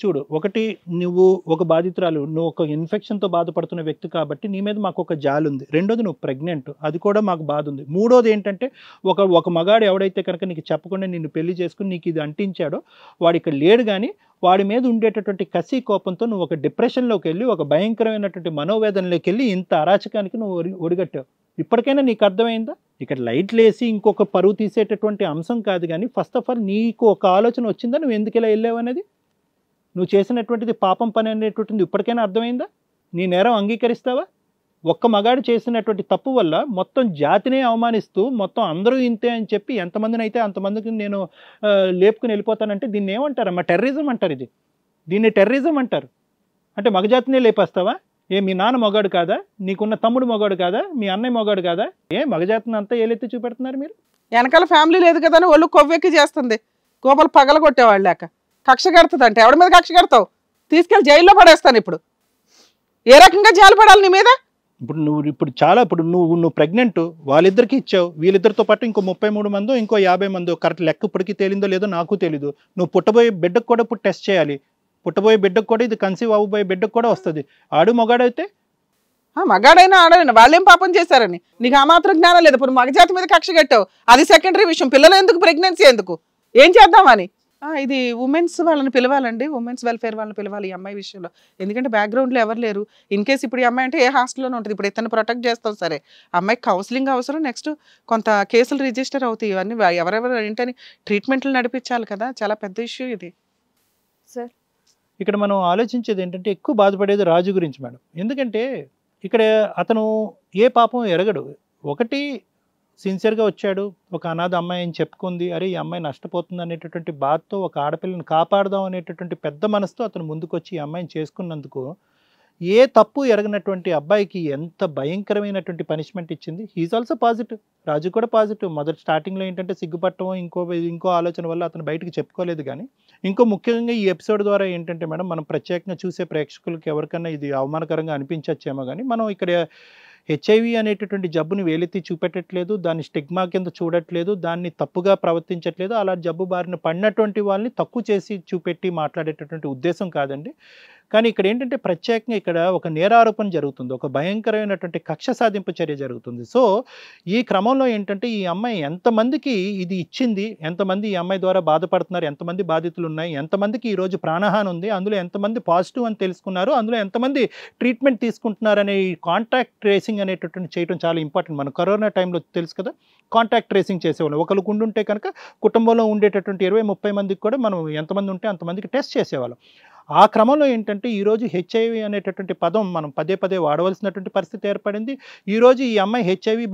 చూడు, ఒకటి నువ్వు ఒక బాధితురాలు, నువ్వు ఒక ఇన్ఫెక్షన్తో బాధపడుతున్న వ్యక్తి కాబట్టి నీ మీద మాకు ఒక జాలి ఉంది. రెండోది నువ్వు ప్రెగ్నెంట్, అది కూడా మాకు బాధ ఉంది. మూడోది ఏంటంటే ఒక మగాడు ఎవడైతే కనుక నీకు చెప్పకుండా నిన్ను పెళ్లి చేసుకుని నీకు ఇది అంటించాడో వాడు ఇక్కడ లేడు. కానీ వాడి మీద ఉండేటటువంటి కసి కోపంతో నువ్వు ఒక డిప్రెషన్లోకి వెళ్ళి ఒక భయంకరమైనటువంటి మనోవేదనలోకి వెళ్ళి ఇంత అరాచకానికి నువ్వు ఒడిగట్టావు. ఇప్పటికైనా నీకు అర్థమైందా? ఇక్కడ లైట్లు వేసి ఇంకొక పరువు తీసేటటువంటి అంశం కాదు. కానీ ఫస్ట్ ఆఫ్ ఆల్ నీకు ఒక ఆలోచన వచ్చిందా నువ్వు ఎందుకు ఇలా వెళ్ళావు అనేది? నువ్వు చేసినటువంటిది పాపం పని అనేటువంటిది ఇప్పటికైనా అర్థమైందా? నీ నేరం అంగీకరిస్తావా? ఒక్క మగాడు చేసినటువంటి తప్పు వల్ల మొత్తం జాతినే అవమానిస్తూ మొత్తం అందరూ ఇంతే అని చెప్పి ఎంతమందిని అయితే అంతమందికి నేను లేపుకుని వెళ్ళిపోతానంటే దీన్ని ఏమంటారమ్మా? టెర్రరిజం అంటారు. దీన్ని టెర్రరిజం అంటారు. అంటే మగజాతినే లేపేస్తావా? మీ నాన్న మొగాడు కాదా? నీకున్న తమ్ముడు మొగాడు కాదా? మీ అన్నయ్య మొగాడు కాదా? మగజాతిని అంతా ఏలెత్తి చూపెడుతున్నారు మీరు? వెనకాల ఫ్యామిలీ లేదు కదా అని ఒళ్ళు కొవ్వెక్కి చేస్తుంది. కోపలు పగల కొట్టేవాళ్ళు లేక కక్ష కడుతుంది. అంటే ఎవడి మీద కక్ష కడతావు? తీసుకెళ్ళి జైల్లో పడేస్తాను. ఇప్పుడు ఏ రకంగా జాలి పడాలి నీ మీద? ఇప్పుడు నువ్వు ప్రెగ్నెంట్, వాళ్ళిద్దరికి ఇచ్చావు. వీళ్ళిద్దరితో పాటు ఇంకో 33 మందో ఇంకో 50 మందో, కరెక్ట్ లెక్క ఇప్పటికీ తేలిందో లేదో నాకు తెలీదు. నువ్వు పుట్టబోయే బిడ్డకు కూడా ఇప్పుడు టెస్ట్ చేయాలి. పుట్టబోయే బిడ్డకు కూడా ఇది కన్సీవ్ అవ్వబోయే బిడ్డకు కూడా వస్తుంది. ఆడు మగాడైతే మగాడైనా ఆడైనా వాళ్ళేం పాపం చేశారని నీకు ఆ మాత్రం జ్ఞానం లేదు. ఇప్పుడు మగజాతి మీద కక్ష కట్టావు, అది సెకండరీ విషయం. పిల్లలు ఎందుకు, ప్రెగ్నెన్సీ ఎందుకు, ఏం చేద్దామని? ఇది ఉమెన్స్ వాళ్ళని పిలవాలండి, ఉమెన్స్ వెల్ఫేర్ వాళ్ళని పిలవాలి ఈ అమ్మాయి విషయంలో. ఎందుకంటే బ్యాక్గ్రౌండ్లో ఎవరు లేరు. ఇన్ కేసు ఇప్పుడు ఈ అమ్మాయి అంటే ఏ హాస్టల్లోనే ఉంటుంది. ఇప్పుడు ఇతను ప్రొటెక్ట్ చేస్తాం సరే, అమ్మాయికి కౌన్సిలింగ్ అవసరం. నెక్స్ట్ కొంత కేసులు రిజిస్టర్ అవుతాయి. ఇవన్నీ ఎవరెవరు ఏంటని ట్రీట్మెంట్లు నడిపించాలి కదా. చాలా పెద్ద ఇష్యూ ఇది సార్. ఇక్కడ మనం ఆలోచించేది ఏంటంటే ఎక్కువ బాధపడేది రాజు గురించి మేడం. ఎందుకంటే ఇక్కడ అతను ఏ పాపం ఎరగడు. ఒకటి సిన్సియర్గా వచ్చాడు, ఒక అనాథ అమ్మాయి అని చెప్పుకుంది, అరే ఈ అమ్మాయి నష్టపోతుంది అనేటటువంటి బాధతో ఒక ఆడపిల్లని కాపాడదాం అనేటటువంటి పెద్ద మనసుతో అతను ముందుకొచ్చి ఈ అమ్మాయిని చేసుకున్నందుకు ఏ తప్పు ఎరగనటువంటి అబ్బాయికి ఎంత భయంకరమైనటువంటి పనిష్మెంట్ ఇచ్చింది. హీఈస్ ఆల్సో పాజిటివ్, రాజు కూడా పాజిటివ్. మొదటి స్టార్టింగ్లో ఏంటంటే సిగ్గుపట్టడం ఇంకో ఆలోచన వల్ల అతను బయటకు చెప్పుకోలేదు. కానీ ఇంకో ముఖ్యంగా ఈ ఎపిసోడ్ ద్వారా ఏంటంటే మేడం, మనం ప్రత్యేకంగా చూసే ప్రేక్షకులకి ఎవరికన్నా ఇది అవమానకరంగా అనిపించచ్చేమో, కానీ మనం ఇక్కడ హెచ్ఐవి అనేటటువంటి జబ్బుని వేలెత్తి చూపెట్టట్లేదు, దాన్ని స్టిగ్మా కింద చూడట్లేదు, దాన్ని తప్పుగా ప్రవర్తించట్లేదు. అలా జబ్బు బారిన పడినటువంటి వాళ్ళని తక్కువ చేసి చూపెట్టి మాట్లాడేటటువంటి ఉద్దేశం కాదండి. కానీ ఇక్కడ ఏంటంటే ప్రత్యేకంగా ఇక్కడ ఒక నేరారోపణ జరుగుతుంది, ఒక భయంకరమైనటువంటి కక్ష సాధింపు చర్య జరుగుతుంది. సో ఈ క్రమంలో ఏంటంటే ఈ అమ్మాయి ఎంతమందికి ఇది ఇచ్చింది, ఎంతమంది ఈ అమ్మాయి ద్వారా బాధపడుతున్నారు, ఎంతమంది బాధితులు ఉన్నాయి, ఎంతమందికి ఈరోజు ప్రాణహాని ఉంది, అందులో ఎంతమంది పాజిటివ్ అని తెలుసుకున్నారు, అందులో ఎంతమంది ట్రీట్మెంట్ తీసుకుంటున్నారు అనే ఈ కాంటాక్ట్ ట్రేసింగ్ అనేటటువంటి చేయడం చాలా ఇంపార్టెంట్. మన కరోనా టైంలో తెలుసు కదా, కాంటాక్ట్ ట్రేసింగ్ చేసేవాళ్ళం. ఒకరికి ఉండుంటే కనుక కుటుంబంలో ఉండేటటువంటి 20-30 మందికి కూడా మనం ఎంతమంది ఉంటే అంతమందికి టెస్ట్ చేసేవాళ్ళం. ఆ క్రమంలో ఏంటంటే ఈరోజు హెచ్ఐవి అనేటటువంటి పదం మనం పదే పదే వాడవలసినటువంటి పరిస్థితి ఏర్పడింది. ఈరోజు ఈ అమ్మాయి హెచ్ఐవి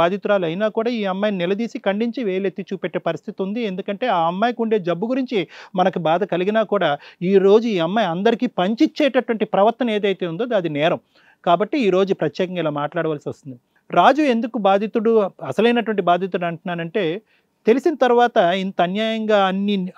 బాధితురాలు అయినా కూడా ఈ అమ్మాయిని నిలదీసి ఖండించి వేలెత్తి చూపెట్టే పరిస్థితి ఉంది. ఎందుకంటే ఆ అమ్మాయికి ఉండే జబ్బు గురించి మనకు బాధ కలిగినా కూడా ఈరోజు ఈ అమ్మాయి అందరికీ పంచిచ్చేటటువంటి ప్రవర్తన ఏదైతే ఉందో అది నేరం. కాబట్టి ఈరోజు ప్రత్యేకంగా ఇలా మాట్లాడవలసి వస్తుంది. రాజు ఎందుకు బాధితుడు, అసలైనటువంటి బాధితుడు అంటున్నానంటే, తెలిసిన తర్వాత ఇంత అన్యాయంగా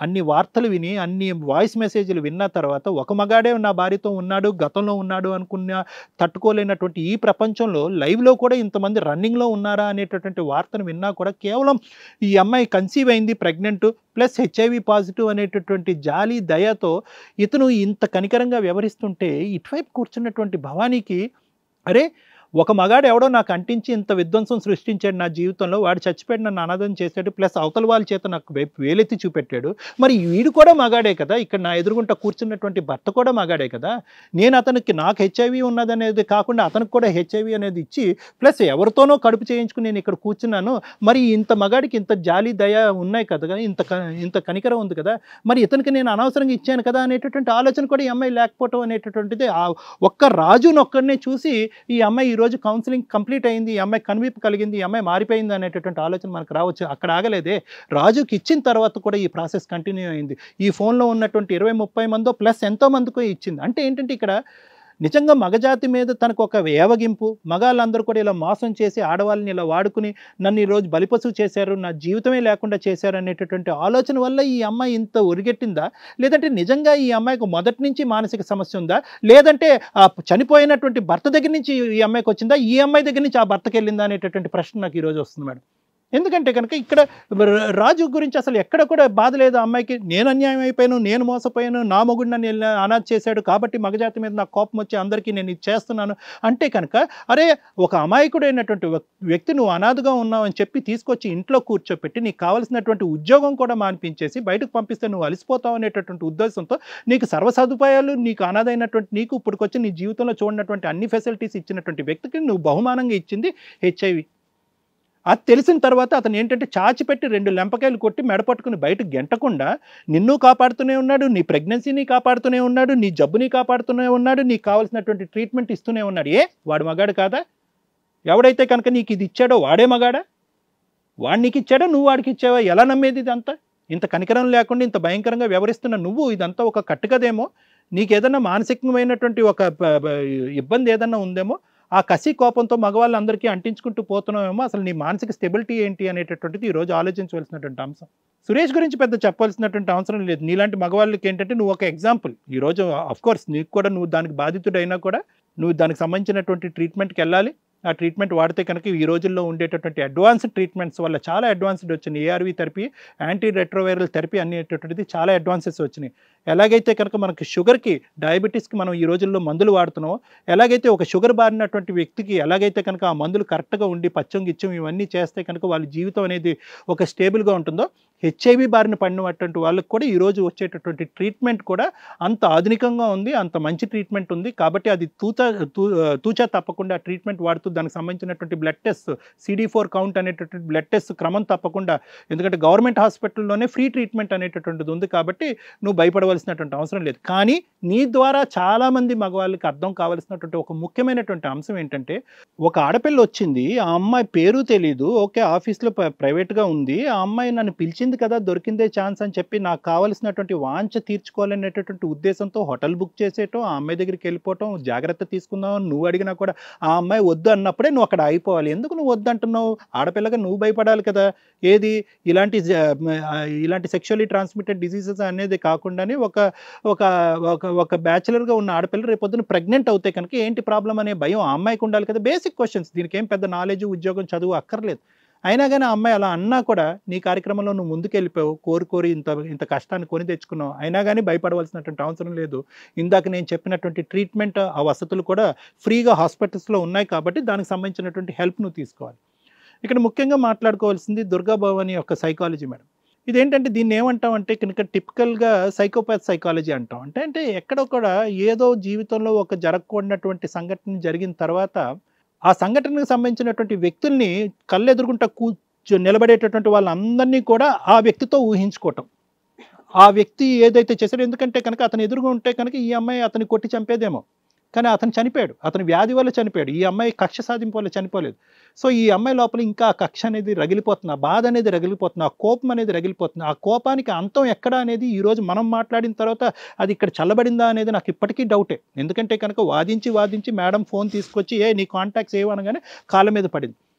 అన్ని వార్తలు విని అన్ని వాయిస్ మెసేజ్లు విన్న తర్వాత ఒక మగాడే నా భార్యతో ఉన్నాడు, గతంలో ఉన్నాడు అనుకున్న తట్టుకోలేనటువంటి ఈ ప్రపంచంలో లైవ్లో కూడా ఇంతమంది రన్నింగ్లో ఉన్నారా అనేటటువంటి వార్తను విన్నా కూడా కేవలం ఈ అమ్మాయి కన్సీవ్ అయింది, ప్రెగ్నెంట్ ప్లస్ హెచ్ఐవి పాజిటివ్ అనేటటువంటి జాలి దయతో ఇతను ఇంత కనికరంగా వ్యవహరిస్తుంటే ఇటువైపు కూర్చున్నటువంటి భవానీకి అరే ఒక మగాడు ఎవడో నాకు అంటించి ఇంత విధ్వంసం సృష్టించాడు నా జీవితంలో, వాడు చచ్చిపోయాడు, నన్ను అనాథం చేశాడు, ప్లస్ అవతల వాళ్ళ చేత నాకు వేలెత్తి చూపెట్టాడు, మరి వీడు కూడా మగాడే కదా, ఇక్కడ నా ఎదురుగుంట కూర్చున్నటువంటి భర్త కూడా మగాడే కదా, నేను అతనికి నాకు హెచ్ఐవి ఉన్నదనేది కాకుండా అతనికి కూడా హెచ్ఐవి అనేది ఇచ్చి ప్లస్ ఎవరితోనో కడుపు చేయించుకుని నేను ఇక్కడ కూర్చున్నాను, మరి ఇంత మగాడికి ఇంత జాలి దయ ఉన్నాయి కదా, ఇంత కనికరం ఉంది కదా, మరి ఇతనికి నేను అనవసరంగా ఇచ్చాను కదా అనేటటువంటి ఆలోచన కూడా ఈ అమ్మాయి లేకపోవటం అనేటటువంటిది ఒక్క రాజునొక్కడినే చూసి ఈ అమ్మాయి రోజు కౌన్సిలింగ్ కంప్లీట్ అయింది, ఈ అమ్మాయి కనువిప్పు కలిగింది, ఈ అమ్మాయి మారిపోయింది అనేటటువంటి ఆలోచన మనకు రావచ్చు. అక్కడ ఆగలేదే, రాజుకి ఇచ్చిన తర్వాత కూడా ఈ ప్రాసెస్ కంటిన్యూ అయింది. ఈ ఫోన్లో ఉన్నటువంటి 20-30 మందో ప్లస్ ఎంతో మందికి ఇచ్చింది. అంటే ఏంటంటే ఇక్కడ నిజంగా మగజాతి మీద తనకు ఒక ఏవగింపు, మగాళ్ళందరూ కూడా ఇలా మోసం చేసి ఆడవాళ్ళని ఇలా వాడుకుని నన్ను ఈరోజు బలిపశువు చేశారు, నా జీవితమే లేకుండా చేశారు అనేటటువంటి ఆలోచన వల్ల ఈ అమ్మాయి ఇంత ఒరిగెట్టిందా, లేదంటే నిజంగా ఈ అమ్మాయికి మొదటి నుంచి మానసిక సమస్య ఉందా, లేదంటే ఆ చనిపోయినటువంటి భర్త దగ్గర నుంచి ఈ అమ్మాయికి వచ్చిందా, ఈ అమ్మాయి దగ్గర నుంచి ఆ భర్తకి వెళ్ళిందా అనేటటువంటి ప్రశ్న నాకు ఈరోజు వస్తుంది మేడం. ఎందుకంటే కనుక ఇక్కడ రాజు గురించి అసలు ఎక్కడ కూడా బాధ లేదు అమ్మాయికి. నేను అన్యాయం అయిపోయాను, నేను మోసపోయాను, నా మొగుడు నన్ను అనాథ చేశాడు కాబట్టి మగజాతి మీద నాకు కోపం వచ్చి అందరికీ నేను ఇది చేస్తున్నాను అంటే కనుక, అరే ఒక అమాయకుడైనటువంటి వ్యక్తి నువ్వు అనాథగా ఉన్నావు అని చెప్పి తీసుకొచ్చి ఇంట్లో కూర్చోపెట్టి నీకు కావాల్సినటువంటి ఉద్యోగం కూడా మానిపించేసి బయటకు పంపిస్తే నువ్వు అలసిపోతావు అనేటటువంటి ఉద్దేశంతో నీకు సర్వ సదుపాయాలు, నీకు అనాథైనటువంటి నీకు ఇప్పటికొచ్చి నీ జీవితంలో చూడనటువంటి అన్ని ఫెసిలిటీస్ ఇచ్చినటువంటి వ్యక్తికి నువ్వు బహుమానంగా ఇచ్చింది హెచ్ఐవి. అది తెలిసిన తర్వాత అతను ఏంటంటే చాచిపెట్టి 2 లెంపకాయలు కొట్టి మెడపట్టుకుని బయటకు గెంటకుండా నిన్ను కాపాడుతూనే ఉన్నాడు, నీ ప్రెగ్నెన్సీని కాపాడుతూనే ఉన్నాడు, నీ జబ్బుని కాపాడుతూనే ఉన్నాడు, నీకు కావాల్సినటువంటి ట్రీట్మెంట్ ఇస్తూనే ఉన్నాడు. వాడు మగాడు కాదా? ఎవడైతే కనుక నీకు ఇది ఇచ్చాడో వాడే మగాడా? వాడు నీకు ఇచ్చాడో నువ్వు వాడికి ఇచ్చావా? ఎలా నమ్మేది ఇదంతా? ఇంత కనికరం లేకుండా ఇంత భయంకరంగా వ్యవహరిస్తున్న నువ్వు ఇదంతా ఒక కట్టుకదేమో, నీకు ఏదన్నా మానసికమైనటువంటి ఒక ఇబ్బంది ఏదన్నా ఉందేమో, ఆ కసి కోపంతో మగవాళ్ళందరికీ అంటించుకుంటూ పోతున్నామేమో. అసలు నీ మానసిక స్టెబిలిటీ ఏంటి అనేటటువంటిది ఈరోజు ఆలోచించవలసినటువంటి అంశం. సురేష్ గురించి పెద్ద చెప్పాల్సినటువంటి అవసరం లేదు. నీలాంటి మగవాళ్ళకి ఏంటంటే నువ్వు ఒక ఎగ్జాంపుల్. ఈరోజు అఫ్కోర్స్ నీకు కూడా నువ్వు దానికి బాధితుడైనా కూడా నువ్వు దానికి సంబంధించినటువంటి ట్రీట్మెంట్కి వెళ్ళాలి. ఆ ట్రీట్మెంట్ వాడితే కనుక ఈ రోజుల్లో ఉండేటటువంటి అడ్వాన్స్డ్ ట్రీట్మెంట్స్ వల్ల చాలా అడ్వాన్స్డ్ వచ్చినాయి. ARV therapy, anti retroviral therapy అనేటటువంటిది చాలా అడ్వాన్సెస్ వచ్చినాయి. ఎలాగైతే కనుక మనకి షుగర్కి, డయాబెటీస్కి మనం ఈ రోజుల్లో మందులు వాడుతున్నామో, ఎలాగైతే ఒక షుగర్ బారినటువంటి వ్యక్తికి ఎలాగైతే కనుక ఆ మందులు కరెక్ట్గా ఉండి పచ్చం గిచ్చం ఇవన్నీ చేస్తే కనుక వాళ్ళ జీవితం అనేది ఒక స్టేబుల్గా ఉంటుందో, హెచ్ఐవి బారిన పడినటువంటి వాళ్ళకి కూడా ఈరోజు వచ్చేటటువంటి ట్రీట్మెంట్ కూడా అంత ఆధునికంగా ఉంది, అంత మంచి ట్రీట్మెంట్ ఉంది. కాబట్టి అది తూచా తప్పకుండా ట్రీట్మెంట్ వాడుతూ దానికి సంబంధించినటువంటి బ్లడ్ టెస్ట్, CD4 కౌంట్ అనేటటువంటి బ్లడ్ టెస్ట్ క్రమం తప్పకుండా, ఎందుకంటే గవర్నమెంట్ హాస్పిటల్లోనే ఫ్రీ ట్రీట్మెంట్ అనేటటువంటిది ఉంది కాబట్టి నువ్వు భయపడవలసినటువంటి అవసరం లేదు. కానీ నీ ద్వారా చాలామంది మగవాళ్ళకి అర్థం కావాల్సినటువంటి ఒక ముఖ్యమైనటువంటి అంశం ఏంటంటే, ఒక ఆడపిల్ల వచ్చింది, ఆ అమ్మాయి పేరు తెలీదు, ఓకే ఆఫీస్లో ప్రైవేట్గా ఉంది, ఆ అమ్మాయి నన్ను పిలిచింది కదా, దొరికిందే ఛాన్స్ అని చెప్పి నాకు కావాల్సినటువంటి వాంఛ తీర్చుకోవాలనేటటువంటి ఉద్దేశంతో హోటల్ బుక్ చేసేయటం, ఆ అమ్మాయి దగ్గరికి వెళ్ళిపోవటం, జాగ్రత్త తీసుకుందాం నువ్వు అడిగినా కూడా ఆ అమ్మాయి వద్దు అన్నప్పుడే నువ్వు అక్కడ అయిపోవాలి. ఎందుకు నువ్వు వద్దంటున్నావు? ఆడపిల్లగా నువ్వు భయపడాలి కదా. ఏది ఇలాంటి సెక్షువల్లీ ట్రాన్స్మిటెడ్ డిసీజెస్ అనేది కాకుండానే ఒక బ్యాచులర్గా ఉన్న ఆడపిల్ల రేపొద్దున ప్రెగ్నెంట్ అవుతే కనుక ఏంటి ప్రాబ్లం అనే భయం ఆ అమ్మాయికి ఉండాలి కదా. బేసిక్ క్వశ్చన్స్, దీనికి ఏం పెద్ద నాలెడ్జ్, ఉద్యోగం, చదువు అక్కర్లేదు. అయినా కానీ ఆ అమ్మాయి అలా అన్నా కూడా నీ కార్యక్రమంలో నువ్వు ముందుకెళ్ళిపోయావు, కోరి ఇంత కష్టాన్ని కొని తెచ్చుకున్నావు. అయినా కానీ భయపడవలసినటువంటి అవసరం లేదు. ఇందాక నేను చెప్పినటువంటి ట్రీట్మెంట్, ఆ వసతులు కూడా ఫ్రీగా హాస్పిటల్స్లో ఉన్నాయి కాబట్టి దానికి సంబంధించినటువంటి హెల్ప్ నువ్వు తీసుకోవాలి. ఇక్కడ ముఖ్యంగా మాట్లాడుకోవాల్సింది దుర్గా భవాని యొక్క సైకాలజీ మేడం. ఇదేంటంటే దీన్ని ఏమంటాం అంటే కనుక టిపికల్గా సైకోపాత్ సైకాలజీ అంటాం. అంటే ఎక్కడో కూడా ఏదో జీవితంలో ఒక జరగకూడనటువంటి సంఘటన జరిగిన తర్వాత ఆ సంఘటనకు సంబంధించినటువంటి వ్యక్తుల్ని కళ్ళెదురుగుంటా నిలబడేటటువంటి వాళ్ళందరినీ కూడా ఆ వ్యక్తితో ఊహించుకోవటం. ఆ వ్యక్తి ఏదైతే చేశాడో, ఎందుకంటే కనుక అతను ఎదురుగా ఉంటే కనుక ఈ అమ్మాయి అతన్ని కొట్టి చంపేదేమో, కానీ అతను చనిపోయాడు, అతని వ్యాధి వల్ల చనిపోయాడు. ఈ అమ్మాయి కక్ష సాధింపు వల్ల చనిపోలేదు. సో ఈ అమ్మాయి లోపల ఇంకా ఆ కక్ష అనేది రగిలిపోతుంది, ఆ బాధ అనేది రగిలిపోతుంది, ఆ కోపం అనేది రగిలిపోతుంది. ఆ కోపానికి అంతం ఎక్కడ అనేది ఈరోజు మనం మాట్లాడిన తర్వాత అది ఇక్కడ చల్లబడిందా అనేది నాకు ఇప్పటికీ డౌటే. ఎందుకంటే కనుక వాదించి మేడం ఫోన్ తీసుకొచ్చి నీ కాంటాక్ట్స్ ఏమనగానే కాళ్ళ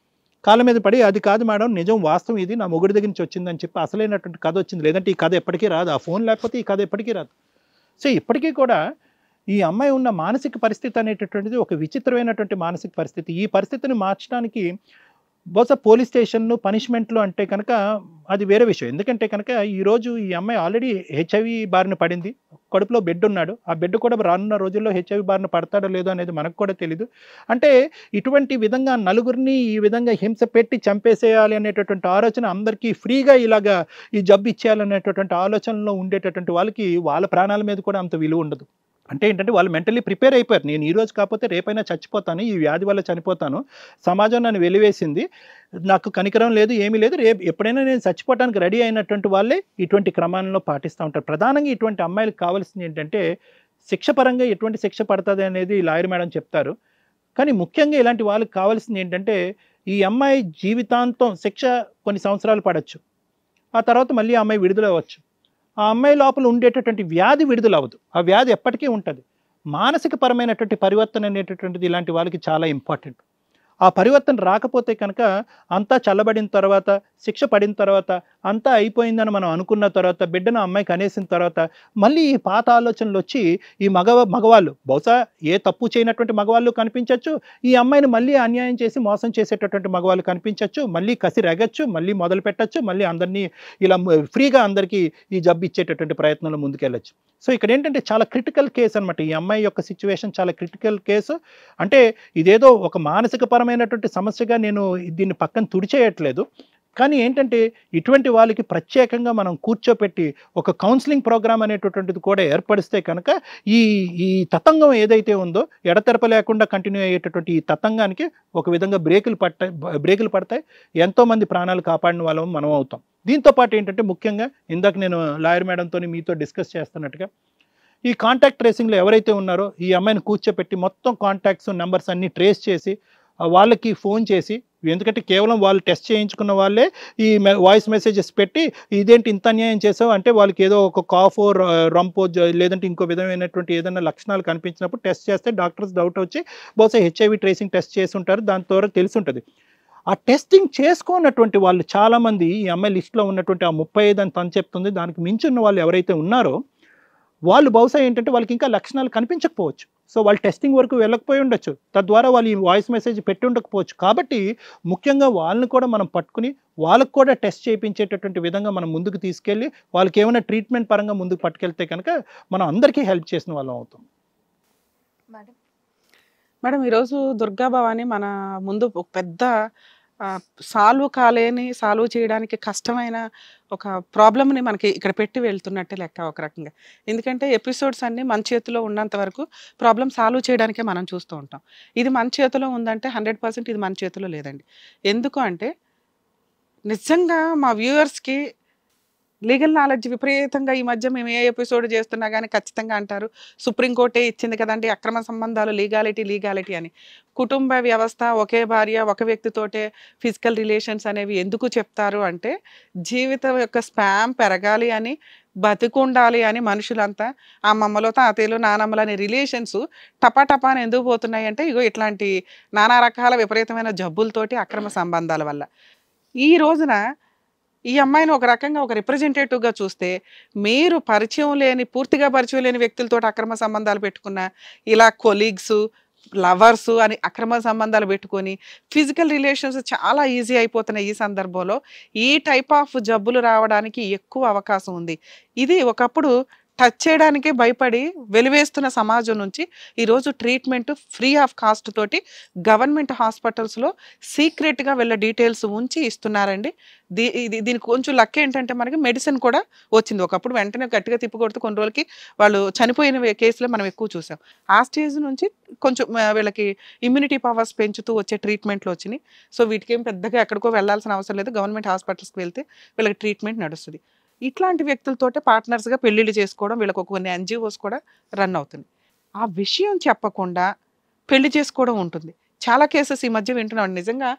మీద పడి అది కాదు మేడం, నిజం వాస్తవం ఇది, నా మొగుడి దగ్గర నుంచి వచ్చిందని చెప్పి అసలైనటువంటి కథ వచ్చింది. లేదంటే ఈ కథ ఎప్పటికీ రాదు, ఆ ఫోన్ లేకపోతే ఈ కథ ఎప్పటికీ రాదు. సో ఇప్పటికీ కూడా ఈ అమ్మాయి ఉన్న మానసిక పరిస్థితి అనేటటువంటిది ఒక విచిత్రమైనటువంటి మానసిక పరిస్థితి. ఈ పరిస్థితిని మార్చడానికి బహుశా పోలీస్ స్టేషన్లు, పనిష్మెంట్లు అంటే కనుక అది వేరే విషయం. ఎందుకంటే కనుక ఈరోజు ఈ అమ్మాయి ఆల్రెడీ హెచ్ఐవి బారిన పడింది, కడుపులో బిడ్డ ఉన్నాడు. ఆ బిడ్డ కూడా రానున్న రోజుల్లో హెచ్ఐవి బారిన పడతాడో లేదో అనేది మనకు కూడా తెలీదు. అంటే ఇటువంటి విధంగా నలుగురిని ఈ విధంగా హింస పెట్టి చంపేసేయాలి అనేటటువంటి ఆలోచన అందరికీ ఫ్రీగా ఇలాగా ఈ జబ్బు ఇచ్చేయాలనేటటువంటి ఆలోచనలో ఉండేటటువంటి వాళ్ళకి వాళ్ళ ప్రాణాల మీద కూడా అంత విలువ ఉండదు. అంటే ఏంటంటే వాళ్ళు మెంటల్లీ ప్రిపేర్ అయిపోయారు, నేను ఈరోజు కాకపోతే రేపైనా చచ్చిపోతాను, ఈ వ్యాధి వల్ల చనిపోతాను, సమాజం నన్ను వెలివేసింది, నాకు కనికరం లేదు, ఏమీ లేదు, రేపు ఎప్పుడైనా నేను చచ్చిపోవడానికి రెడీ అయినటువంటి వాళ్ళే ఇటువంటి క్రమాల్లో పాటిస్తూ ఉంటారు. ప్రధానంగా ఇటువంటి అమ్మాయిలకు కావాల్సింది ఏంటంటే శిక్ష పరంగా ఎటువంటి శిక్ష పడుతుంది అనేది లాయర్ మేడం చెప్తారు. కానీ ముఖ్యంగా ఇలాంటి వాళ్ళకి కావాల్సింది ఏంటంటే ఈ అమ్మాయి జీవితాంతం శిక్ష కొన్ని సంవత్సరాలు పడవచ్చు, ఆ తర్వాత మళ్ళీ ఆ అమ్మాయి విడుదల అవ్వచ్చు. ఆ అమ్మాయి లోపల ఉండేటటువంటి వ్యాధి విడుదల అవ్వదు, ఆ వ్యాధి ఎప్పటికీ ఉంటుంది. మానసిక పరమైనటువంటి పరివర్తన అనేటటువంటిది ఇలాంటి వాళ్ళకి చాలా ఇంపార్టెంట్. ఆ పరివర్తన రాకపోతే కనుక అంతా చల్లబడిన తర్వాత, శిక్ష పడిన తర్వాత, అంతా అయిపోయిందని మనం అనుకున్న తర్వాత, బిడ్డను అమ్మాయికి అనేసిన తర్వాత మళ్ళీ ఈ పాత ఆలోచనలు వచ్చి ఈ మగవాళ్ళు బహుశా ఏ తప్పు చేయనటువంటి మగవాళ్ళు కనిపించవచ్చు, ఈ అమ్మాయిని మళ్ళీ అన్యాయం చేసి మోసం చేసేటటువంటి మగవాళ్ళు కనిపించవచ్చు, మళ్ళీ కసి రెగచ్చు, మళ్ళీ మొదలు పెట్టచ్చు, మళ్ళీ అందరినీ ఇలా ఫ్రీగా అందరికీ ఈ జబ్బు ఇచ్చేటటువంటి ప్రయత్నంలో ముందుకెళ్ళచ్చు. సో ఇక్కడ ఏంటంటే చాలా క్రిటికల్ కేసు అనమాట. ఈ అమ్మాయి యొక్క సిచ్యువేషన్ చాలా క్రిటికల్ కేసు. అంటే ఇదేదో ఒక మానసిక పరమైనటువంటి సమస్యగా నేను దీన్ని పక్కన తుడిచేయట్లేదు. కానీ ఏంటంటే ఇటువంటి వాళ్ళకి ప్రత్యేకంగా మనం కూర్చోపెట్టి ఒక కౌన్సిలింగ్ ప్రోగ్రామ్ అనేటటువంటిది కూడా ఏర్పడిస్తే కనుక ఈ తతంగం ఏదైతే ఉందో ఎడతెరప లేకుండా కంటిన్యూ అయ్యేటటువంటి ఈ తతంగానికి ఒక విధంగా బ్రేకులు పడతాయి. ఎంతోమంది ప్రాణాలు కాపాడిన వాళ్ళం మనం అవుతాం. దీంతోపాటు ఏంటంటే ముఖ్యంగా ఇందాక నేను లాయర్ మేడంతో మీతో డిస్కస్ చేస్తున్నట్టుగా ఈ కాంటాక్ట్ ట్రేసింగ్లో ఎవరైతే ఉన్నారో ఈ అమ్మాయిని కూర్చోపెట్టి మొత్తం కాంటాక్ట్స్ నెంబర్స్ అన్నీ ట్రేస్ చేసి వాళ్ళకి ఫోన్ చేసి, ఎందుకంటే కేవలం వాళ్ళు టెస్ట్ చేయించుకున్న వాళ్ళే ఈ వాయిస్ మెసేజెస్ పెట్టి ఇదేంటి ఇంత అన్యాయం చేసావు అంటే వాళ్ళకి ఏదో ఒక కాఫో రంపో లేదంటే ఇంకో విధమైనటువంటి ఏదైనా లక్షణాలు కనిపించినప్పుడు టెస్ట్ చేస్తే డాక్టర్స్ డౌట్ వచ్చి బహుశా హెచ్ఐవి ట్రేసింగ్ టెస్ట్ చేసి ఉంటారు, దాని ద్వారా తెలిసి ఉంటుంది. ఆ టెస్టింగ్ చేసుకున్నటువంటి వాళ్ళు చాలామంది ఈ అమ్మాయి లిస్టులో ఉన్నటువంటి ఆ 35 అని తను చెప్తుంది, దానికి మించి ఉన్న వాళ్ళు ఎవరైతే ఉన్నారో వాళ్ళు బహుశా ఏంటంటే వాళ్ళకి ఇంకా లక్షణాలు కనిపించకపోవచ్చు. సో వాళ్ళు టెస్టింగ్ వరకు వెళ్ళకపోయి ఉండొచ్చు, తద్వారా వాళ్ళు ఈ వాయిస్ మెసేజ్ పెట్టి ఉండకపోవచ్చు. కాబట్టి ముఖ్యంగా వాళ్ళని కూడా మనం పట్టుకుని వాళ్ళకు కూడా టెస్ట్ చేయించేటటువంటి విధంగా మనం ముందుకు తీసుకెళ్ళి వాళ్ళకి ఏమైనా ట్రీట్మెంట్ పరంగా ముందుకు పట్టుకెళ్తే కనుక మనం అందరికీ హెల్ప్ చేసిన వాళ్ళం అవుతాం. మేడం ఈరోజు దుర్గా భవాని మన ముందు ఒక పెద్ద సాల్వ్ చేయడానికి కష్టమైన ఒక ప్రాబ్లమ్ని మనకి ఇక్కడ పెట్టి వెళ్తున్నట్టే లెక్క ఒక రకంగా. ఎందుకంటే ఎపిసోడ్స్ అన్నీ మన చేతిలో ఉన్నంత వరకు ప్రాబ్లం సాల్వ్ చేయడానికే మనం చూస్తూ ఉంటాం. ఇది మన చేతిలో ఉందంటే 100% ఇది మన చేతిలో లేదండి. ఎందుకు అంటే నిజంగా మా వ్యూవర్స్కి లీగల్ నాలెడ్జ్ విపరీతంగా ఈ మధ్య మేము ఏ ఎపిసోడ్ చేస్తున్నా కానీ ఖచ్చితంగా అంటారు సుప్రీంకోర్టే ఇచ్చింది కదండి అక్రమ సంబంధాలు లీగాలిటీ అని. కుటుంబ వ్యవస్థ, ఒకే భార్య ఒక వ్యక్తితోటే ఫిజికల్ రిలేషన్స్ అనేవి ఎందుకు చెప్తారు అంటే జీవితం యొక్క స్పామ్ పెరగాలి అని, బతికుండాలి అని మనుషులంతా అమ్మమ్మలో తాతయ్యలు నానమ్మలు అనే రిలేషన్స్ టపాటపాని ఎందుకు పోతున్నాయి అంటే ఇగో ఇట్లాంటి నానా రకాల విపరీతమైన జబ్బులతోటి అక్రమ సంబంధాల వల్ల. ఈ రోజున ఈ అమ్మాయిని ఒక రకంగా ఒక రిప్రజెంటేటివ్గా చూస్తే మీరు పూర్తిగా పరిచయం లేని వ్యక్తులతో అక్రమ సంబంధాలు పెట్టుకున్న, ఇలా కొలీగ్స్ లవర్స్ అని అక్రమ సంబంధాలు పెట్టుకొని ఫిజికల్ రిలేషన్స్ చాలా ఈజీ అయిపోతున్నాయి. ఈ సందర్భంలో ఈ టైప్ ఆఫ్ జబ్బులు రావడానికి ఎక్కువ అవకాశం ఉంది. ఇది ఒకప్పుడు టచ్ చేయడానికే భయపడి వెలివేస్తున్న సమాజం నుంచి ఈరోజు ట్రీట్మెంట్ ఫ్రీ ఆఫ్ కాస్ట్ తోటి గవర్నమెంట్ హాస్పిటల్స్లో సీక్రెట్గా వీళ్ళ డీటెయిల్స్ ఉంచి ఇస్తున్నారండి. దీనికి కొంచెం లక్ ఏంటంటే మనకి మెడిసిన్ కూడా వచ్చింది. ఒకప్పుడు వెంటనే గట్టిగా తిప్పికొడుతూ కొన్ని రోజులకి వాళ్ళు చనిపోయిన కేసులో మనం ఎక్కువ చూసాం. ఆ స్టేజ్ నుంచి కొంచెం వీళ్ళకి ఇమ్యూనిటీ పవర్స్ పెంచుతూ వచ్చే ట్రీట్మెంట్లు వచ్చినాయి. సో వీటికేం పెద్దగా ఎక్కడికో వెళ్ళాల్సిన అవసరం లేదు, గవర్నమెంట్ హాస్పిటల్స్కి వెళ్తే వీళ్ళకి ట్రీట్మెంట్ నడుస్తుంది. ఇట్లాంటి వ్యక్తులతోటే పార్ట్నర్స్గా పెళ్ళిళ్ళు చేసుకోవడం వీళ్ళకి కొన్ని NGOs కూడా రన్ అవుతుంది. ఆ విషయం చెప్పకుండా పెళ్లి చేసుకోవడం ఉంటుంది. చాలా కేసెస్ ఈ మధ్య వింటున్నాం. నిజంగా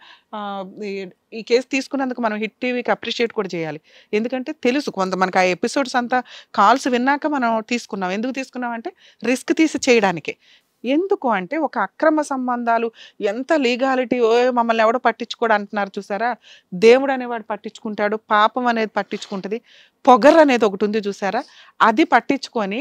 ఈ కేసు తీసుకున్నందుకు మనం హిట్ టీవీకి అప్రిషియేట్ కూడా చేయాలి. ఎందుకంటే తెలుసు మనకి ఆ ఎపిసోడ్స్ అంతా కాల్స్ విన్నాక మనం తీసుకున్నాం. ఎందుకు తీసుకున్నాం అంటే రిస్క్ తీసి చేయడానికే. ఎందుకు అంటే ఒక అక్రమ సంబంధాలు ఎంత లీగాలిటీ మమ్మల్ని ఎవడో పట్టించుకోడు అంటున్నారు చూసారా, దేవుడు అనేవాడు పట్టించుకుంటాడు, పాపం అనేది పట్టించుకుంటుంది, పొగర్ అనేది ఒకటి ఉంది చూసారా, అది పట్టించుకొని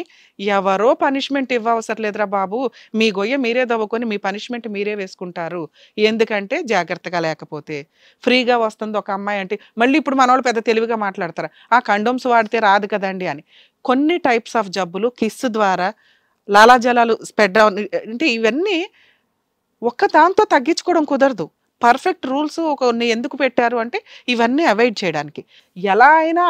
ఎవరో పనిష్మెంట్ ఇవ్వవసరం లేదురా బాబు, మీ గొయ్య మీరే దవ్వుకొని మీ పనిష్మెంట్ మీరే వేసుకుంటారు. ఎందుకంటే జాగ్రత్తగా లేకపోతే ఫ్రీగా వస్తుంది ఒక అమ్మాయి అంటే. మళ్ళీ ఇప్పుడు మన వాళ్ళు పెద్ద తెలివిగా మాట్లాడతారు, ఆ కండోమ్స్ వాడితే రాదు కదండి అని. కొన్ని టైప్స్ ఆఫ్ జబ్బులు కిస్ ద్వారా లాలాజలాలు స్ప్రెడ్ అంటే ఇవన్నీ ఒక్క దాంతో తగ్గించుకోవడం కుదరదు. పర్ఫెక్ట్ రూల్స్ కొన్ని ఎందుకు పెట్టారు అంటే ఇవన్నీ అవాయిడ్ చేయడానికి. ఎలా అయినా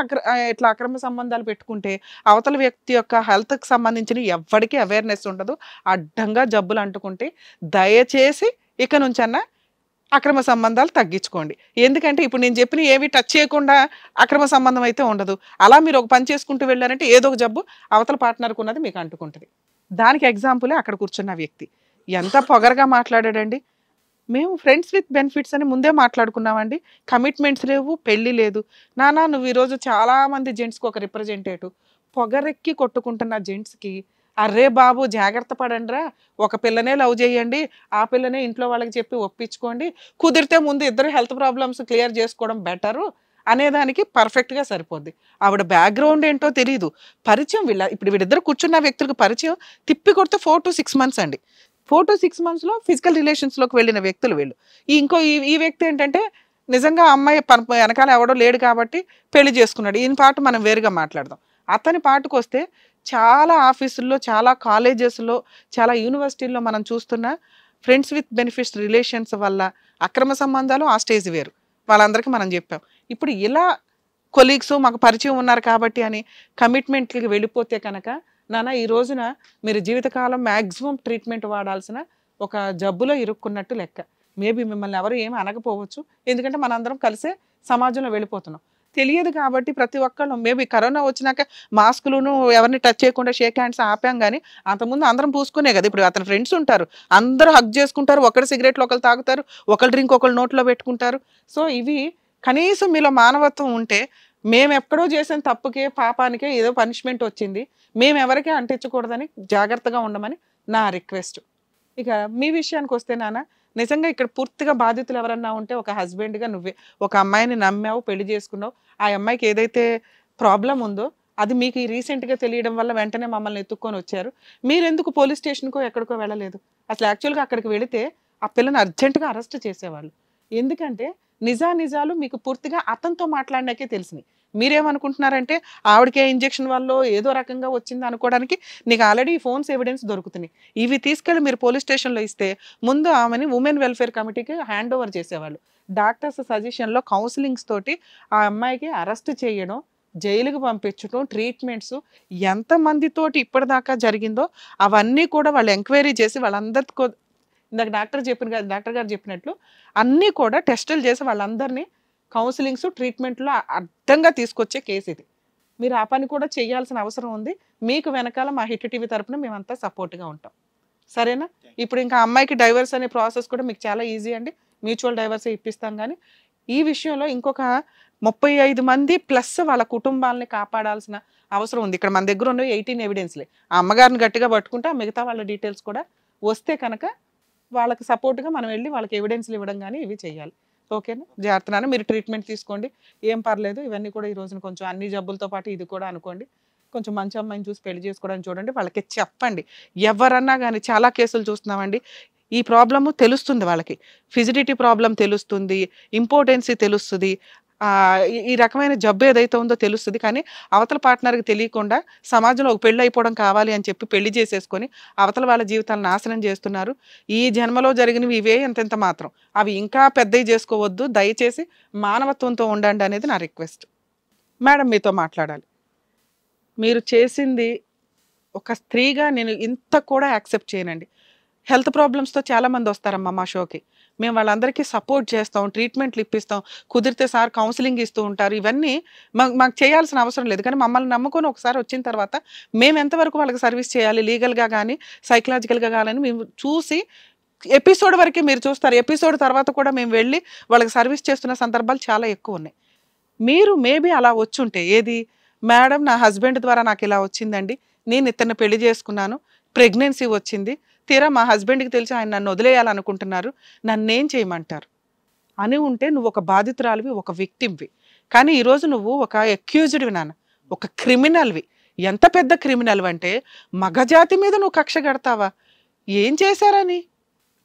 ఇట్లా అక్రమ సంబంధాలు పెట్టుకుంటే అవతల వ్యక్తి యొక్క హెల్త్కి సంబంధించిన ఎవరికి అవేర్నెస్ ఉండదు, అడ్డంగా జబ్బులు అంటుకుంటే దయచేసి ఇక నుంచన్నా అక్రమ సంబంధాలు తగ్గించుకోండి. ఎందుకంటే ఇప్పుడు నేను చెప్పిన ఏవి టచ్ చేయకుండా అక్రమ సంబంధం అయితే ఉండదు. అలా మీరు ఒక పని చేసుకుంటూ వెళ్ళారంటే ఏదో ఒక జబ్బు అవతల పార్ట్నర్కి ఉన్నది మీకు అంటుకుంటుంది. దానికి ఎగ్జాంపులే అక్కడ కూర్చున్న వ్యక్తి. ఎంత పొగరగా మాట్లాడాడండి. మేము ఫ్రెండ్స్ విత్ బెనిఫిట్స్ అని ముందే మాట్లాడుకున్నామండి. కమిట్మెంట్స్ లేవు, పెళ్లి లేదు. నానా నువ్వు ఈరోజు చాలా మంది జెంట్స్కి ఒక రిప్రజెంటేటివ్. పొగరెక్కి కొట్టుకుంటున్న జెంట్స్కి అర్రే బాబు జాగ్రత్త పడండిరా, ఒక పిల్లనే లవ్ చేయండి, ఆ పిల్లనే ఇంట్లో వాళ్ళకి చెప్పి ఒప్పించుకోండి, కుదిరితే ముందు ఇద్దరు హెల్త్ ప్రాబ్లమ్స్ క్లియర్ చేసుకోవడం బెటరు అనేదానికి పర్ఫెక్ట్గా సరిపోద్ది. ఆవిడ బ్యాక్గ్రౌండ్ ఏంటో తెలియదు, పరిచయం ఇప్పుడు వీళ్ళిద్దరు కూర్చున్న వ్యక్తులకు పరిచయం తిప్పి కొడితే 4 to 6 months అండి. 4 to 6 monthsలో ఫిజికల్ రిలేషన్స్లోకి వెళ్ళిన వ్యక్తులు వీళ్ళు. ఈ వ్యక్తి ఏంటంటే నిజంగా అమ్మాయి వెనకాల ఎవడో లేడు కాబట్టి పెళ్లి చేసుకున్నాడు. ఈయన పాటు మనం వేరుగా మాట్లాడదాం. అతని పాటుకు వస్తే చాలా ఆఫీసుల్లో, చాలా కాలేజెస్లో, చాలా యూనివర్సిటీల్లో మనం చూస్తున్న ఫ్రెండ్స్ విత్ బెనిఫిట్స్ రిలేషన్స్ వల్ల అక్రమ సంబంధాలు ఆ స్టేజ్ వేరు, వాళ్ళందరికీ మనం చెప్పాం. ఇప్పుడు ఇలా కొలీగ్స్ మాకు పరిచయం ఉన్నారు కాబట్టి అని కమిట్మెంట్కి వెళ్ళిపోతే కనుక నాన్న ఈ రోజున మీరు జీవితకాలం మ్యాక్సిమం ట్రీట్మెంట్ వాడాల్సిన ఒక జబ్బులో ఇరుక్కున్నట్టు లెక్క. మేబీ మిమ్మల్ని ఎవరు ఏమి అనకపోవచ్చు, ఎందుకంటే మనందరం కలిసే సమాజంలో వెళ్ళిపోతున్నాం. తెలియదు కాబట్టి ప్రతి ఒక్కళ్ళు మేబీ కరోనా వచ్చినాక మాస్కులను ఎవరిని టచ్ చేయకుండా షేక్ హ్యాండ్స్ ఆపాం, కానీ అంతకుముందు అందరం పూసుకునే కదా. ఇప్పుడు అతని ఫ్రెండ్స్ ఉంటారు, అందరూ హగ్ చేసుకుంటారు, ఒకరి సిగరెట్లు ఒకరు తాగుతారు, ఒకరు డ్రింక్ ఒకరు నోట్లో పెట్టుకుంటారు. సో ఇవి కనీసం మీలో మానవత్వం ఉంటే, మేము ఎక్కడో చేసిన తప్పుకే పాపానికే ఏదో పనిష్మెంట్ వచ్చింది, మేము ఎవరికీ అంటించకూడదని జాగ్రత్తగా ఉండమని నా రిక్వెస్ట్. ఇక మీ విషయానికి వస్తే నాన్న, నిజంగా ఇక్కడ పూర్తిగా బాధితులు ఎవరన్నా ఉంటే ఒక హస్బెండ్గా నువ్వే ఒక అమ్మాయిని నమ్మావు, పెళ్లి చేసుకున్నావు. ఆ అమ్మాయికి ఏదైతే ప్రాబ్లం ఉందో అది మీకు రీసెంట్గా తెలియడం వల్ల వెంటనే మమ్మల్ని ఎత్తుక్కొని వచ్చారు. మీరెందుకు పోలీస్ స్టేషన్కో ఎక్కడికో వెళ్ళలేదు? అసలు యాక్చువల్గా అక్కడికి వెళితే ఆ పిల్లని అర్జెంటుగా అరెస్ట్ చేసేవాళ్ళు. ఎందుకంటే నిజాలు మీకు పూర్తిగా అతనితో మాట్లాడినాకే తెలిసినాయి. మీరేమనుకుంటున్నారంటే ఆవిడకే ఇంజెక్షన్ వల్ల ఏదో రకంగా వచ్చింది అనుకోవడానికి నీకు ఆల్రెడీ ఫోన్స్ ఎవిడెన్స్ దొరుకుతున్నాయి. ఇవి తీసుకెళ్ళి మీరు పోలీస్ స్టేషన్లో ఇస్తే ముందు ఆమెని ఉమెన్ వెల్ఫేర్ కమిటీకి హ్యాండ్ ఓవర్ చేసేవాళ్ళు. డాక్టర్స్ సజెషన్లో కౌన్సిలింగ్స్ తోటి ఆ అమ్మాయికి అరెస్ట్ చేయడం, జైలుకు పంపించడం, ట్రీట్మెంట్స్ ఎంతమందితోటి ఇప్పటిదాకా జరిగిందో అవన్నీ కూడా వాళ్ళు ఎంక్వైరీ చేసి వాళ్ళందరికీ, ఇందాక డాక్టర్ గారు చెప్పినట్లు అన్నీ కూడా టెస్టులు చేసి వాళ్ళందరినీ కౌన్సిలింగ్స్, ట్రీట్మెంట్లో అర్థంగా తీసుకొచ్చే కేసు ఇది. మీరు ఆ పని కూడా చేయాల్సిన అవసరం ఉంది. మీకు వెనకాల మా హిట్ టీవీ తరపున మేమంతా సపోర్ట్గా ఉంటాం, సరేనా? ఇప్పుడు ఇంకా అమ్మాయికి డైవర్స్ అనే ప్రాసెస్ కూడా మీకు చాలా ఈజీ అండి, మ్యూచువల్ డైవర్సే ఇప్పిస్తాం. కానీ ఈ విషయంలో ఇంకొక 35 మంది ప్లస్ వాళ్ళ కుటుంబాలని కాపాడాల్సిన అవసరం ఉంది. ఇక్కడ మన దగ్గర ఉన్న 18 ఎవిడెన్స్లే. ఆ అమ్మగారిని గట్టిగా పట్టుకుంటే ఆ మిగతా వాళ్ళ డీటెయిల్స్ కూడా వస్తే కనుక వాళ్ళకి సపోర్ట్గా మనం వెళ్ళి వాళ్ళకి ఎవిడెన్స్లు ఇవ్వడం కానీ ఇవి చేయాలి. ఓకేనా? జాగ్రత్తగా మీరు ట్రీట్మెంట్ తీసుకోండి, ఏం పర్లేదు. ఇవన్నీ కూడా ఈ రోజున కొంచెం అన్ని జబ్బులతో పాటు ఇది కూడా అనుకోండి. కొంచెం మంచి అమ్మాయిని చూసి పెళ్లి చేసుకోవడానికి చూడండి. వాళ్ళకి చెప్పండి. ఎవరన్నా కానీ చాలా కేసులు చూస్తున్నామండి, ఈ ప్రాబ్లము తెలుస్తుంది వాళ్ళకి, ఫిజిడిటీ ప్రాబ్లం తెలుస్తుంది, ఇంపార్టెన్సీ తెలుస్తుంది, ఈ రకమైన జబ్బు ఏదైతే ఉందో తెలుస్తుంది. కానీ అవతల పార్ట్నర్కి తెలియకుండా సమాజంలో ఒక పెళ్ళి అయిపోవడం కావాలి అని చెప్పి పెళ్లి చేసేసుకొని అవతల వాళ్ళ జీవితాలను నాశనం చేస్తున్నారు. ఈ జన్మలో జరిగినవి ఇవే ఎంతెంత మాత్రం, అవి ఇంకా పెద్దవి చేసుకోవద్దు. దయచేసి మానవత్వంతో ఉండండి అనేది నా రిక్వెస్ట్. మేడం మీతో మాట్లాడాలి. మీరు చేసింది ఒక స్త్రీగా నేను ఇంత కూడా యాక్సెప్ట్ చేయనండి. హెల్త్ ప్రాబ్లమ్స్తో చాలామంది వస్తారమ్మా మా షోకి, మేము వాళ్ళందరికీ సపోర్ట్ చేస్తాం, ట్రీట్మెంట్లు ఇప్పిస్తాం, కుదిరితే సార్ కౌన్సిలింగ్ ఇస్తూ ఉంటారు. ఇవన్నీ మాకు చేయాల్సిన అవసరం లేదు. కానీ మమ్మల్ని నమ్ముకొని ఒకసారి వచ్చిన తర్వాత మేము ఎంతవరకు వాళ్ళకి సర్వీస్ చేయాలి, లీగల్గా కానీ సైకలాజికల్గా కానీ మేము చూసి ఎపిసోడ్ వరకే మీరు చూస్తారు. ఎపిసోడ్ తర్వాత కూడా మేము వెళ్ళి వాళ్ళకి సర్వీస్ చేస్తున్న సందర్భాలు చాలా ఎక్కువ ఉన్నాయి. మీరు మేబీ అలా వచ్చుంటే, ఏది మేడం నా హస్బెండ్ ద్వారా నాకు ఇలా వచ్చిందండి, నేను ఇతన్ని పెళ్లి చేసుకున్నాను, ప్రెగ్నెన్సీ వచ్చింది, తీరా మా హస్బెండ్కి తెలిసి ఆయన నన్ను వదిలేయాలనుకుంటున్నారు, నన్నేం చేయమంటారు అని ఉంటే నువ్వు ఒక బాధితురాలివి, ఒక విక్టిమ్వి. కానీ ఈరోజు నువ్వు ఒక అక్యూజ్డ్వి నాన్న, ఒక క్రిమినల్వి. ఎంత పెద్ద క్రిమినల్ అంటే మగజాతి మీద నువ్వు కక్ష కడతావా? ఏం చేశారని?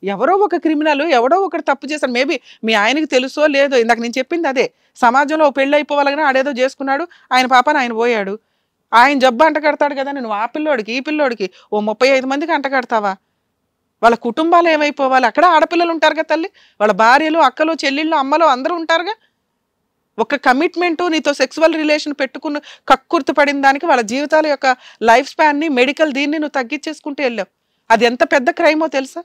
ఎవరో ఒక క్రిమినల్ ఎవడో ఒకటి తప్పు చేశారు. మేబీ మీ ఆయనకి తెలుసో లేదో, ఇందాక నేను చెప్పింది అదే. సమాజంలో పెళ్ళి అయిపోవాలని ఆడేదో చేసుకున్నాడు, ఆయన పాపని ఆయన పోయాడు, ఆయన జబ్బు అంటకడతాడు కదా. నువ్వు ఆ పిల్లోడికి ఈ పిల్లోడికి 35 మందికి అంటకడతావా? వాళ్ళ కుటుంబాలు ఏమైపోవాలి? అక్కడ ఆడపిల్లలు ఉంటారు కదా తల్లి, వాళ్ళ భార్యలు, అక్కలు, చెల్లెళ్ళు, అమ్మలు అందరూ ఉంటారుగా. ఒక కమిట్మెంటు, నీతో సెక్సువల్ రిలేషన్ పెట్టుకుని కక్కుర్తి పడిన దానికి వాళ్ళ జీవితాల యొక్క లైఫ్ స్పాన్ని, మెడికల్ దీన్ని నువ్వు తగ్గించేసుకుంటూ వెళ్ళావు. అది ఎంత పెద్ద క్రైమో తెలుసా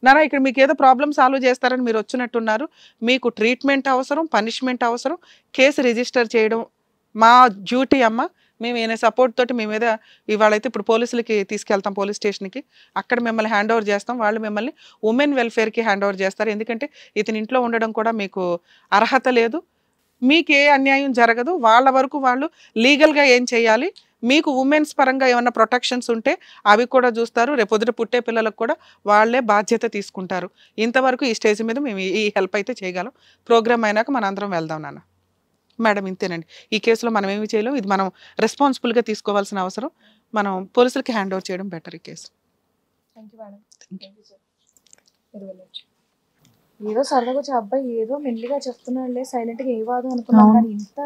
నానా? ఇక్కడ మీకు ఏదో ప్రాబ్లమ్ సాల్వ్ చేస్తారని మీరు వచ్చినట్టున్నారు. మీకు ట్రీట్మెంట్ అవసరం, పనిష్మెంట్ అవసరం, కేసు రిజిస్టర్ చేయడం మా డ్యూటీ అమ్మ. మేము ఈయన సపోర్ట్ తోటి మీ మీద ఇవాళైతే ఇప్పుడు పోలీసులకి తీసుకెళ్తాం, పోలీస్ స్టేషన్కి. అక్కడ మిమ్మల్ని హ్యాండ్ ఓవర్ చేస్తాం. వాళ్ళు మిమ్మల్ని ఉమెన్ వెల్ఫేర్కి హ్యాండ్ ఓవర్ చేస్తారు. ఎందుకంటే ఇతని ఇంట్లో ఉండడం కూడా మీకు అర్హత లేదు, మీకు ఏ అన్యాయం జరగదు. వాళ్ళ వరకు వాళ్ళు లీగల్గా ఏం చేయాలి, మీకు ఉమెన్స్ పరంగా ఏమైనా ప్రొటెక్షన్స్ ఉంటే అవి కూడా చూస్తారు. రేపొద్దుట పుట్టే పిల్లలకు కూడా వాళ్ళే బాధ్యత తీసుకుంటారు. ఇంతవరకు ఈ స్టేజ్ మీద మేము ఈ హెల్ప్ అయితే చేయగలం. ప్రోగ్రామ్ అయినాక మన అందరం వెళ్దాం నాన్న. మేడం ఇంతేనండి, ఈ కేసులో మనం ఏమి చేయలేం. ఇది మనం రెస్పాన్సిబుల్గా తీసుకోవాల్సిన అవసరం. మనం పోలీసులకి హ్యాండ్ ఓవర్ చేయడం బెటర్ ఈ కేసు. ఏదో సరదాగా వచ్చే అబ్బాయి ఏదో మెల్లిగా చెప్తున్నాడులే, సైలెంట్గా ఏ వాదు అనుకున్నాను, కానీ ఇంత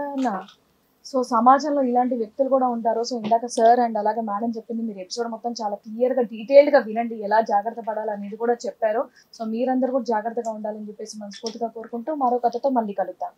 సో సమాజంలో ఇలాంటి వ్యక్తులు కూడా ఉంటారు. సో ఇందాక సార్ అండ్ అలాగే మేడం చెప్పింది, మీరు ఎపిసోడ్ మొత్తం చాలా క్లియర్గా డీటెయిల్డ్గా వినండి, ఎలా జాగ్రత్త పడాలి అనేది కూడా చెప్పారు. సో మీరందరూ కూడా జాగ్రత్తగా ఉండాలని చెప్పేసి మనస్ఫూర్తిగా కోరుకుంటూ మరో కథతో మళ్ళీ కలుద్దాం.